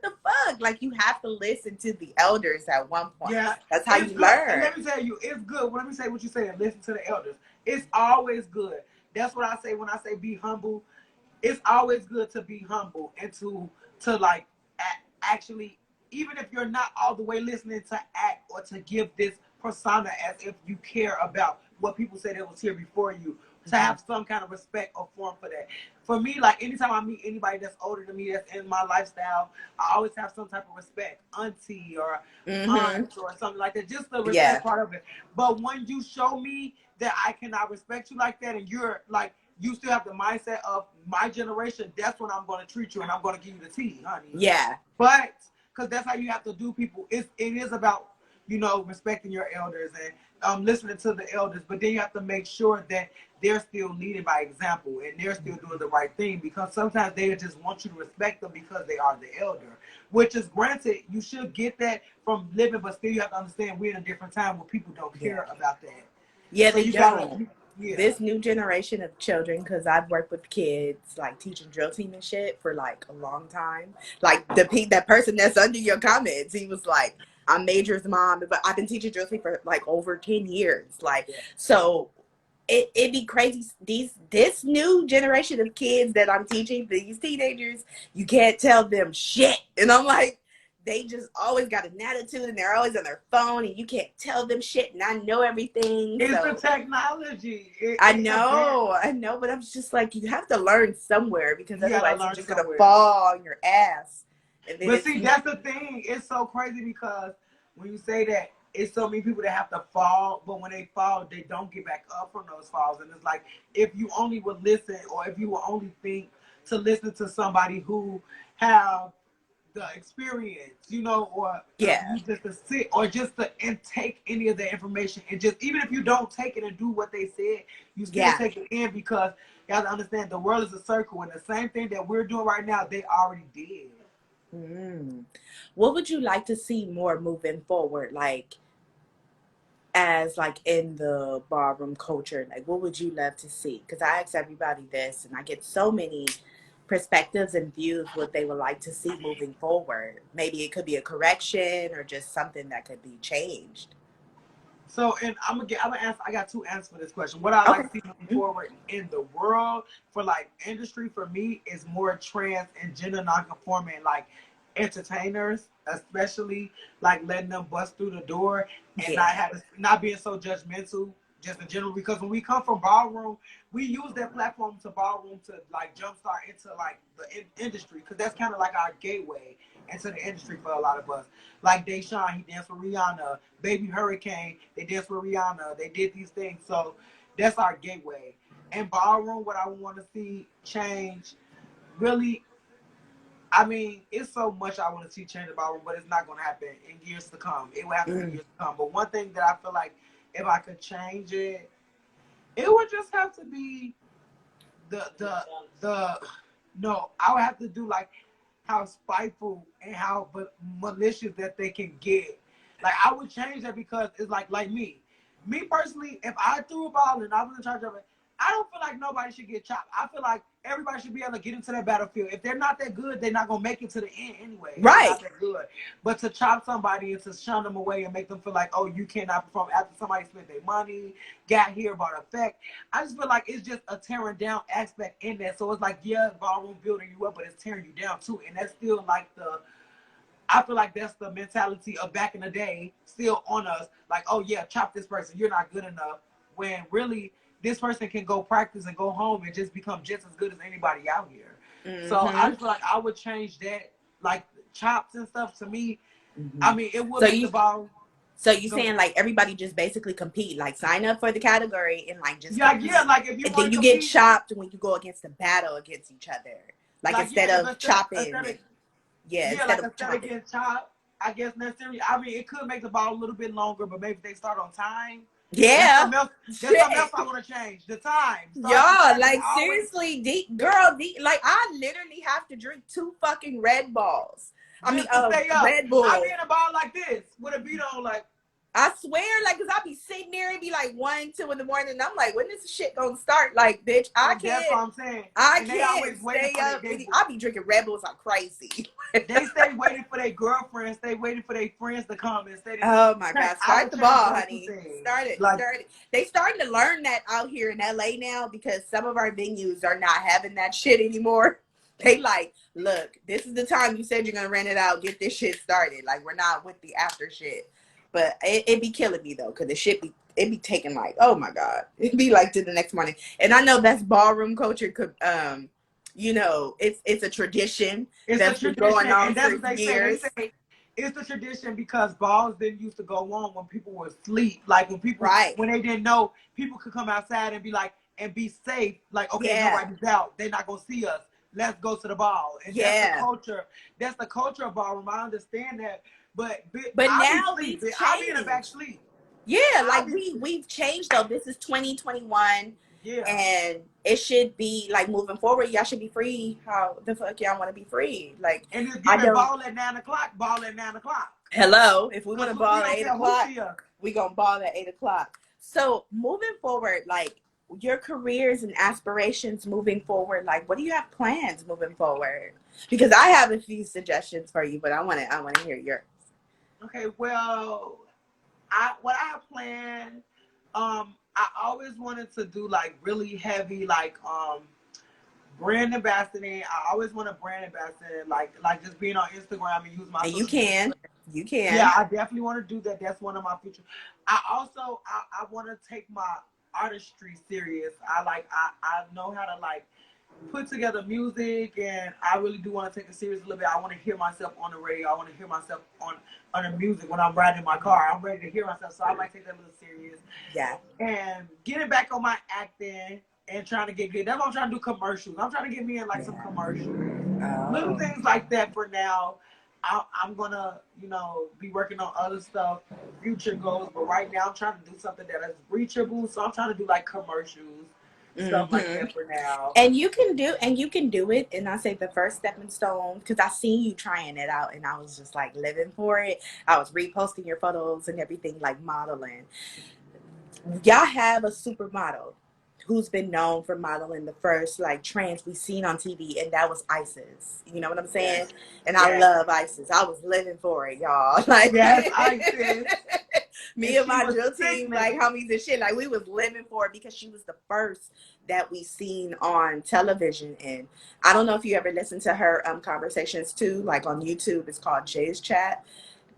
the fuck? Like, you have to listen to the elders at one point. Yeah, That's how it's you good. And learn. let me tell you, it's good. Let me say what you say and listen to the elders. It's always good. That's what I say when I say be humble. It's always good to be humble and to like actually, even if you're not all the way listening, to act or to give this persona as if you care about what people said that was here before you, to have some kind of respect or form for that. For me, like anytime I meet anybody that's older than me that's in my lifestyle, I always have some type of respect, auntie or Mm-hmm. aunt or something like that, just the Yeah. respect part of it. But when you show me that I cannot respect you like that, and you're like, you still have the mindset of my generation, that's when I'm going to treat you and I'm going to give you the tea, honey. Yeah. But because that's how you have to do people. It is about respecting your elders and listening to the elders. But then you have to make sure that they're still leading by example and they're still doing the right thing, because sometimes they just want you to respect them because they are the elder. Which is granted, you should get that from living, but still you have to understand we're in a different time where people don't Yeah. care about that. Yeah, So they you gotta, don't. yeah, This new generation of children, because I've worked with kids, like teaching drill team and shit for like a long time. Like that person that's under your comments, he was like, "I'm Major's mom, but I've been teaching drill team for like over 10 years." Like, yeah, so it be crazy. This new generation of kids that I'm teaching, these teenagers, you can't tell them shit. And I'm like, they just always got an attitude and they're always on their phone and you can't tell them shit and I know everything. It's the So technology. I know, but I'm just like, you have to learn somewhere because You gotta otherwise you're learn just gonna somewhere. fall on your ass. And then But see, that's the thing. It's so crazy because when you say that, it's so many people that have to fall, but when they fall, they don't get back up from those falls. And it's like, if you only would listen, or if you would only think to listen to somebody who have the experience, you know, or yeah, you just to sit or just to intake any of the information and just, even if you don't take it and do what they said, you still take it in, because you have to understand the world is a circle, and the same thing that we're doing right now, they already did. What would you like to see more moving forward, like as like in the ballroom culture? Like, what would you love to see? Because I ask everybody this, and I get so many perspectives and views what they would like to see moving forward. Maybe it could be a correction or just something that could be changed. So, and I'm gonna answer. I got two answers for this question. What I Okay. like to see moving forward in the world for like industry for me is more trans and gender non-conforming like entertainers, especially like letting them bust through the door and Yeah. not being so judgmental just in general. Because when we come from ballroom, we use that platform to ballroom to like jumpstart into like the industry, because that's kind of like our gateway into the industry for a lot of us. Like Deshaun, he danced with Rihanna. Baby Hurricane, they danced with Rihanna. They did these things. So that's our gateway. And ballroom, what I want to see change, really, I mean, it's so much I want to see change in ballroom, but it's not going to happen in years to come. It will have to be years to come. But one thing that I feel like if I could change it, it would just have to be the no, I would have to do like how spiteful and how malicious that they can get. Like, I would change that, because it's like me personally, if I threw a ball and I was in charge of it, I don't feel like nobody should get chopped. I feel like everybody should be able to get into that battlefield. If they're not that good, they're not gonna make it to the end anyway. If they're not that good. But to chop somebody and to shun them away and make them feel like, oh, you cannot perform after somebody spent their money, got here about effect. I just feel like it's just a tearing down aspect in that. So it's like, yeah, ballroom building you up, but it's tearing you down too. And that's still like I feel like that's the mentality of back in the day still on us. Like, oh yeah, chop this person, you're not good enough. When really this person can go practice and go home and just become just as good as anybody out here. So I just feel like I would change that, like chops and stuff to me. I mean, it would make the ball. So you saying like everybody just basically compete, like sign up for the category and like just compete. Yeah, like if you and want then to you compete, get chopped when you go against the battle against each other. Like instead of chopping. Instead of chopping. Getting chopped, I guess necessarily. I mean, it could make the ball a little bit longer, but maybe if they start on time. Yeah. That's something else I want to change. The time. Y'all, like seriously, girl, like I literally have to drink 2 fucking Red Balls. I mean, Red Bulls. I be in a ball like this with a beat on, like. I swear, like, cause I be sitting there and be like 1, 2 in the morning, and I'm like, when is this shit gonna start? Like, bitch, I can't. That's what I'm saying. I can't stay up. I be drinking Red Bulls like crazy. They stay waiting for their girlfriends. They waiting for their friends to come and say, "Oh my God, start the ball, honey. Start it. They starting to learn that out here in LA now, because some of our venues are not having that shit anymore. They like, look, this is the time you said you're gonna rent it out. Get this shit started. Like, we're not with the after shit." But it be killing me though, because it be taking like, oh my God, it be like to the next morning. And I know that's ballroom culture. Could you know, it's a tradition that's been going on for years. They say it's the tradition because balls didn't used to go on when people were asleep. Like when people, when they didn't know, people could come outside and be like, and be safe. Like, okay, nobody's out. They're not gonna see us. Let's go to the ball. And that's the culture. That's the culture of ballroom. I understand that. But now we've changed. I'll be in the back sleep. Yeah, like we've changed though. This is 2021. Yeah. And it should be like moving forward, y'all should be free. How the fuck y'all want to be free? Like, and just give it ball at 9 o'clock. Ball at 9 o'clock. Hello, if we want to ball at 8 o'clock, we gonna ball at 8 o'clock. So moving forward, like your careers and aspirations moving forward, like what do you have plans moving forward? Because I have a few suggestions for you, but I want to hear yours. Okay, well, what I have planned, I always wanted to do like really heavy, like brand ambassador. I always want to brand ambassador, like just being on Instagram and use my And social media. you Yeah, can. I definitely want to do that. That's one of my future. I also I want to take my artistry serious. I know how to like put together music, and I really do want to take it serious a little bit. I want to hear myself on the radio. I want to hear myself on the music when I'm riding in my car. I'm ready to hear myself, so I might take that a little serious. Yeah. And getting back on my acting and trying to get good. That's what I'm trying to do. Commercials. I'm trying to get me in like some commercials. Little Oh. things like that for now. I'm gonna, be working on other stuff, future goals. But right now, I'm trying to do something that is reachable. So I'm trying to do like commercials, stuff like Mm-hmm. that for now. And you can do it. And I say the first stepping stone, because I seen you trying it out and I was just like living for it. I was reposting your photos and everything, like modeling. Y'all have a supermodel who's been known for modeling the first like trans we seen on TV, and that was Isis. You know what I'm saying? Yes, And I yes, love Isis. I was living for it, y'all. Like yes. ISIS, and me and she my was drill team, sickening. like homies and shit, like we was living for it because she was the first that we seen on television. And I don't know if you ever listened to her conversations too, like on YouTube. It's called Jay's Chat.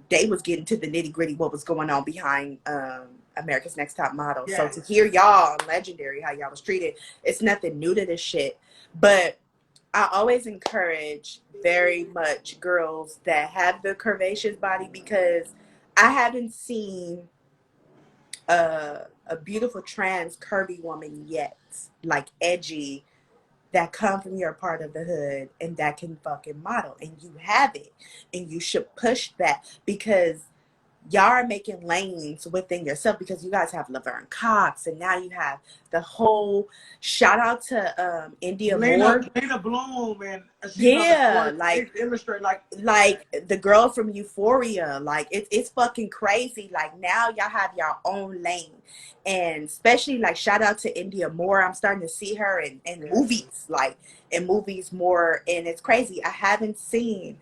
They was getting to the nitty gritty what was going on behind America's Next Top Model. So Yes. to hear y'all on Legendary how y'all was treated, it's nothing new to this shit. But I always encourage very much girls that have the curvaceous body, because I haven't seen a beautiful trans curvy woman yet, like edgy, that come from your part of the hood and that can fucking model, and you have it, and you should push that, because y'all are making lanes within yourself, because you guys have Laverne Cox, and now you have the whole, shout out to India Moore. Lena Bloom, and she's on the Yeah, court. It's illustrated like the girl from Euphoria, like it's fucking crazy. Like now y'all have your own lane, and especially like shout out to India Moore. I'm starting to see her in movies, like in movies more, and it's crazy. I haven't seen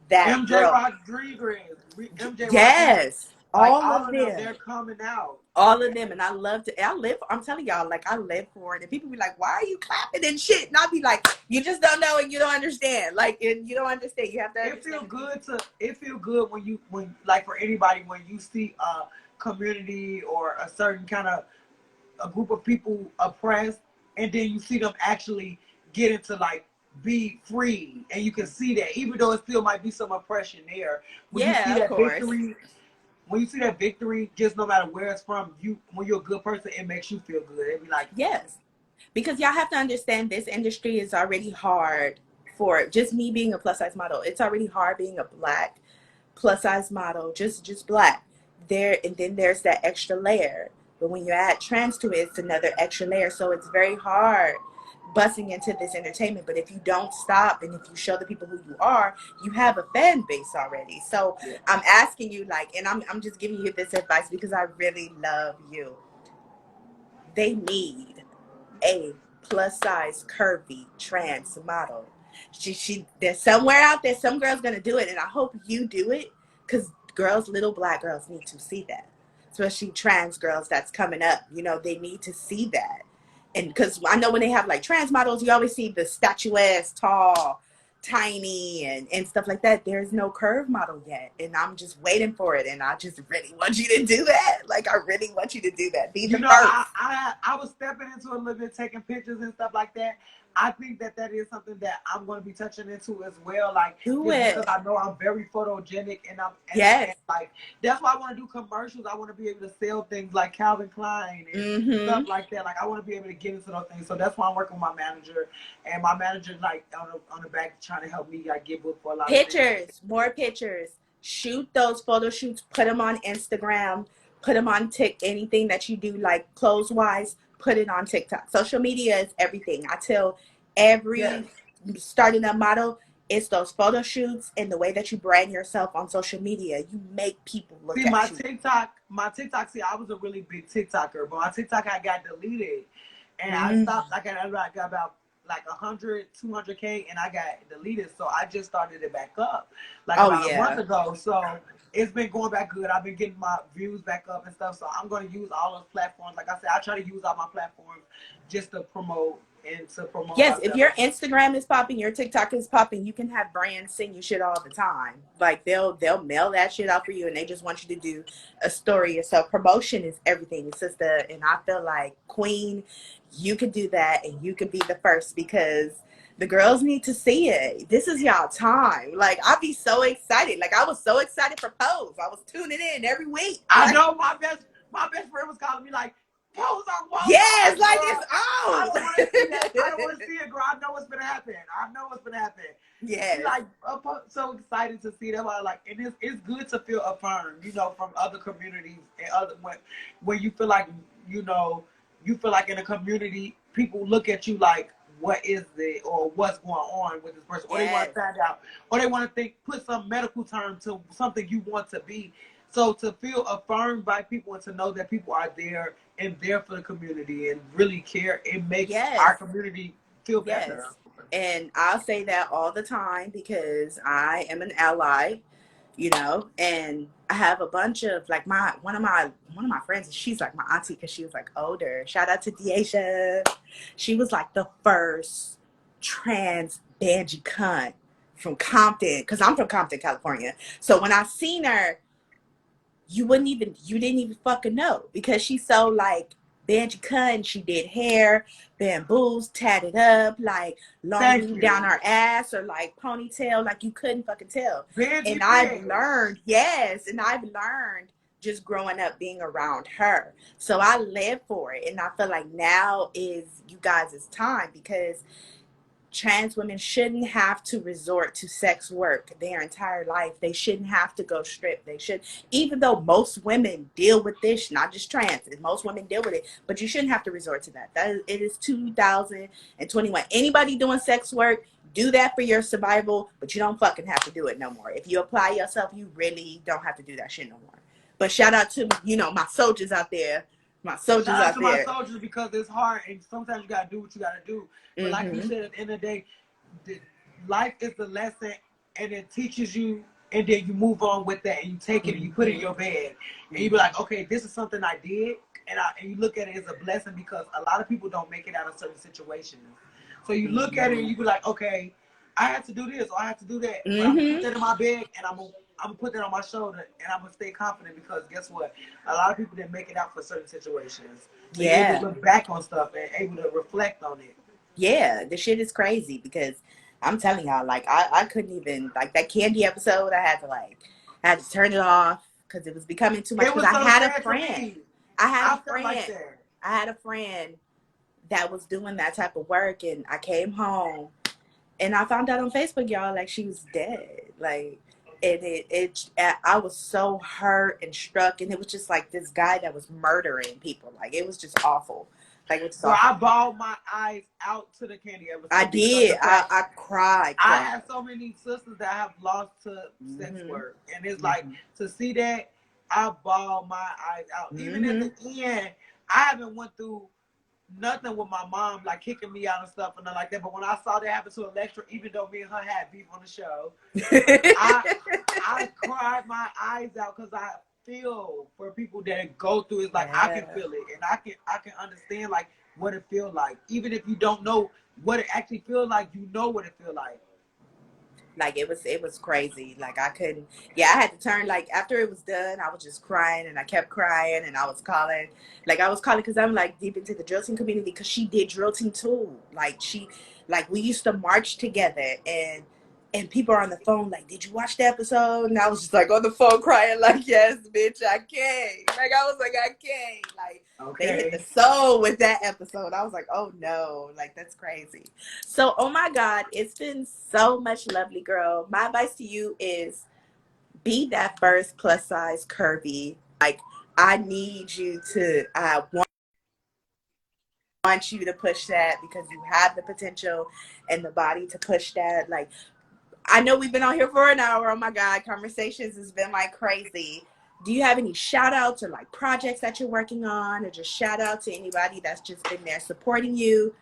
that MJ girl. Rodriguez, MJ Rodriguez, Yes, like all all of of them, them. they're coming out. All of them, and I love to. I live. I'm telling y'all, like I live for it. And people be like, "Why are you clapping and shit?" And I'll be like, "You just don't know, and you don't understand. Like, and you don't understand. You have to It feel understand." good when like for anybody when you see a community or a certain kind of a group of people oppressed, and then you see them actually get into like be free, and you can see that even though it still might be some oppression there, when you see Yeah, of that course. victory, just no matter where it's from, when you're a good person, it makes you feel good. It'd be like, Yes, because y'all have to understand this industry is already hard for just me being a plus size model. It's already hard being a black plus size model, just black. There, and then there's that extra layer. But when you add trans to it, it's another extra layer. So it's very hard busting into this entertainment. But if you don't stop and if you show the people who you have a fan base already. So yeah. I'm asking you, like, and I'm just giving you this advice because I really love you. They need a plus size curvy trans model. There's somewhere out there, some girl's gonna do it, and I hope you do it, because girls, little black girls need to see that, especially trans girls that's coming up. They need to see that. And because I know when they have like trans models, you always see the statuesque, tall, tiny, and stuff like that. There's no curve model yet, and I'm just waiting for it. And I just really want you to do that. Like I really want you to do that. Be the first. I was stepping into a little bit, taking pictures and stuff like that. I think that is something that I'm going to be touching into as well. Like Do just because it. I know I'm very photogenic, and Yes. like that's why I want to do commercials. I want to be able to sell things like Calvin Klein and Mm-hmm. stuff like that. Like I want to be able to get into those things. So that's why I'm working with my manager, and my manager like on the back trying to help me like get booked for a lot of things. Pictures, more pictures. Shoot those photo shoots. Put them on Instagram. Put them on anything that you do, like clothes wise. Put it on TikTok. Social media is everything. I tell Yes. every starting a model, it's those photo shoots and the way that you brand yourself on social media. You make people look See, at you. my TikTok, see, I was a really big TikToker, but my TikTok I got deleted. And I Mm. stopped, like, I got about like 100, 200K, and I got deleted. So I just started it back up, like Oh about a month yeah. ago. So it's been going back good. I've been getting my views back up and stuff. So I'm going to use all those platforms. Like I said, I try to use all my platforms just to promote and to promote Yes, if myself. your Instagram is popping, your TikTok is popping, you can have brands send you shit all the time. Like they'll mail that shit out for you, and they just want you to do a story. So promotion is everything, sister. And I feel like Queen, you could do that, and you could be the first because the girls need to see it. This is y'all time. Like I'd be so excited. Like I was so excited for Pose. I was tuning in every week. I Like know my best friend was calling me like, Pose on Walmart. yes, like Girl, it's I on. don't want to see that. I don't want to see it, girl. I know what's gonna happen. She Yes. like so excited to see that. Like, and it's good to feel affirmed, from other communities and other when you feel like you feel like in a community people look at you like, what is it or what's going on with this person, or they want to find out, or they want to put some medical term to something you want to be. So to feel affirmed by people and to know that people are there and there for the community and really care, it makes our community feel better. And I'll say that all the time because I am an ally, and I have a bunch of like one of my friends, she's like my auntie because she was like older. Shout out to Deasia. She was like the first trans Banji cunt from Compton, because I'm from Compton, California. So when I seen her, you didn't even fucking know because she's so like Banji cut, and she did hair, bamboos, tatted up, like long down her ass or like ponytail, like you couldn't fucking tell. Banji and I've learned just growing up being around her. So I live for it, and I feel like now is you guys' time because trans women shouldn't have to resort to sex work their entire life. They shouldn't have to go strip. They should, even though most women deal with this, not just trans, most women deal with it, but you shouldn't have to resort to that. It is 2021. Anybody doing sex work, do that for your survival, but you don't fucking have to do it no more. If you apply yourself, you really don't have to do that shit no more. But shout out to, my soldiers out there. My soldiers out there. My soldiers, because it's hard and sometimes you gotta do what you gotta do. But like you said, at the end of the day, life is a lesson and it teaches you, and then you move on with that and you take it and you put it in your bed and you be like, okay, this is something I did, and you look at it as a blessing because a lot of people don't make it out of certain situations. So you look at it and you be like, okay, I have to do this or I have to do that. But I'm gonna put that in my bag and I'm gonna put that on my shoulder and I'm gonna stay confident because guess what? A lot of people didn't make it out for certain situations. So you're able to look back on stuff and able to reflect on it. Yeah, the shit is crazy because I'm telling y'all, like I couldn't even, like that candy episode, I had to turn it off because it was becoming too much. Because I had a friend. I had a friend that was doing that type of work, and I came home and I found out on Facebook, y'all, like she was dead. Like I was so hurt and struck, and it was just like this guy that was murdering people. Like it was just awful. Like it's so I bawled my eyes out to the candy episode. I did. I cried. I have so many sisters that I have lost to sex work, and it's like to see that I bawled my eyes out. Even at the end, I haven't went through nothing with my mom, like kicking me out and stuff and nothing like that. But when I saw that happen to Electra, even though me and her had beef on the show, I cried my eyes out because I feel for people that go through it. Like I can feel it, and I can understand like what it feels like, even if you don't know what it actually feels like. You know what it feels like. Like it was crazy. Like I couldn't. Yeah, I had to turn. Like after it was done, I was just crying, and I kept crying, and I was calling. Like I was calling because I'm like deep into the drill team community because she did drill team too. Like we used to march together, and people are on the phone like, did you watch the episode? And I was just like on the phone crying like, yes, bitch, I can't. Like I was like, I can't. Like they hit the soul with that episode. I was like, oh no, like that's crazy. So, oh my God, it's been so much lovely, girl. My advice to you is be that first plus size curvy. Like I need you to, I want you to push that because you have the potential and the body to push that. Like I know we've been on here for an hour. Oh my God, conversations has been like crazy. Do you have any shout outs or like projects that you're working on, or just shout out to anybody that's just been there supporting you?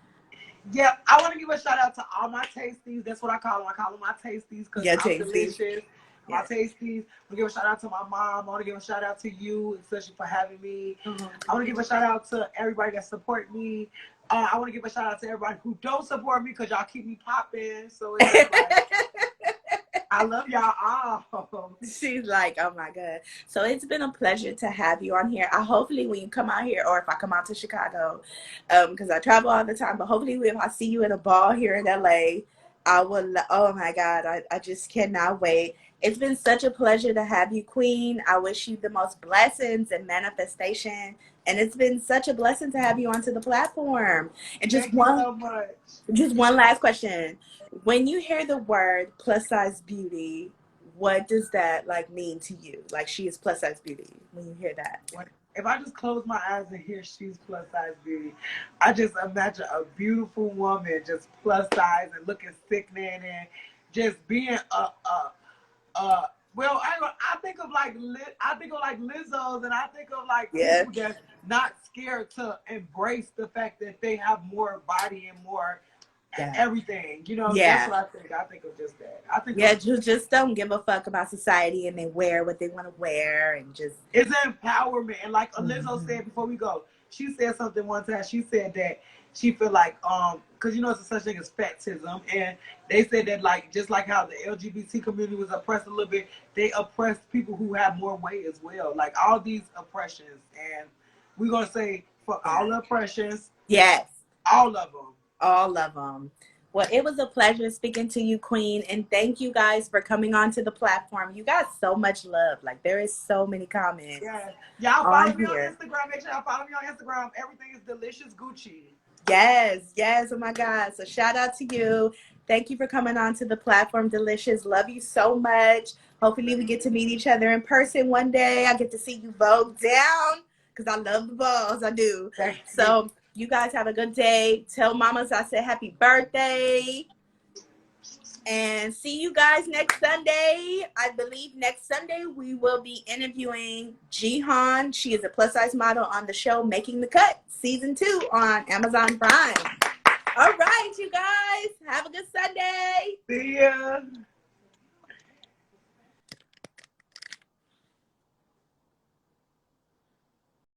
Yeah, I want to give a shout out to all my tasties. That's what I call them. I call them my tasties because I'm delicious. my tasties. I want to give a shout out to my mom. I want to give a shout out to you, especially for having me. I want to give a shout out to everybody that support me. I want to give a shout out to everybody who don't support me because y'all keep me popping. So it's just like, I love y'all all. She's like, oh my God. So it's been a pleasure to have you on here. I hopefully when you come out here, or if I come out to Chicago, because I travel all the time, but hopefully if I see you in a ball here in LA, I will, oh my God, I just cannot wait. It's been such a pleasure to have you, Queen. I wish you the most blessings and manifestation. And it's been such a blessing to have you onto the platform. And Thank you so much. Just one last question. When you hear the word plus size beauty, what does that like mean to you? Like she is plus size beauty when you hear that? If I just close my eyes and hear she's plus size beauty, I just imagine a beautiful woman just plus size and looking sickening and just being well, I think of like Lizzos, and I think of like people that's not scared to embrace the fact that they have more body and more everything. You know, that's what I think. I think of just that. I think just don't give a fuck about society and they wear what they want to wear and just it's empowerment. And like Lizzo said before we go, she said something one time. She said that she feel like because you know it's a such thing as fatism, and they said that like just like how the LGBT community was oppressed a little bit, they oppressed people who have more weight as well. Like all these oppressions, and we're gonna say for all the oppressions, all of them. All of them. Well, it was a pleasure speaking to you, Queen, and thank you guys for coming onto the platform. You got so much love. Like there is so many comments. Y'all follow me on Instagram. Make sure y'all follow me on Instagram. Everything is Delicious Gucci. Yes. Oh my God. So shout out to you. Thank you for coming on to the platform, Delicious. Love you so much. Hopefully we get to meet each other in person one day. I get to see you vogue down because I love the balls. I do. So you guys have a good day. Tell mamas I said happy birthday. And see you guys next Sunday. I believe next Sunday we will be interviewing Jihan. She is a plus size model on the show Making the Cut, season 2 on Amazon Prime. All right, you guys. Have a good Sunday. See ya.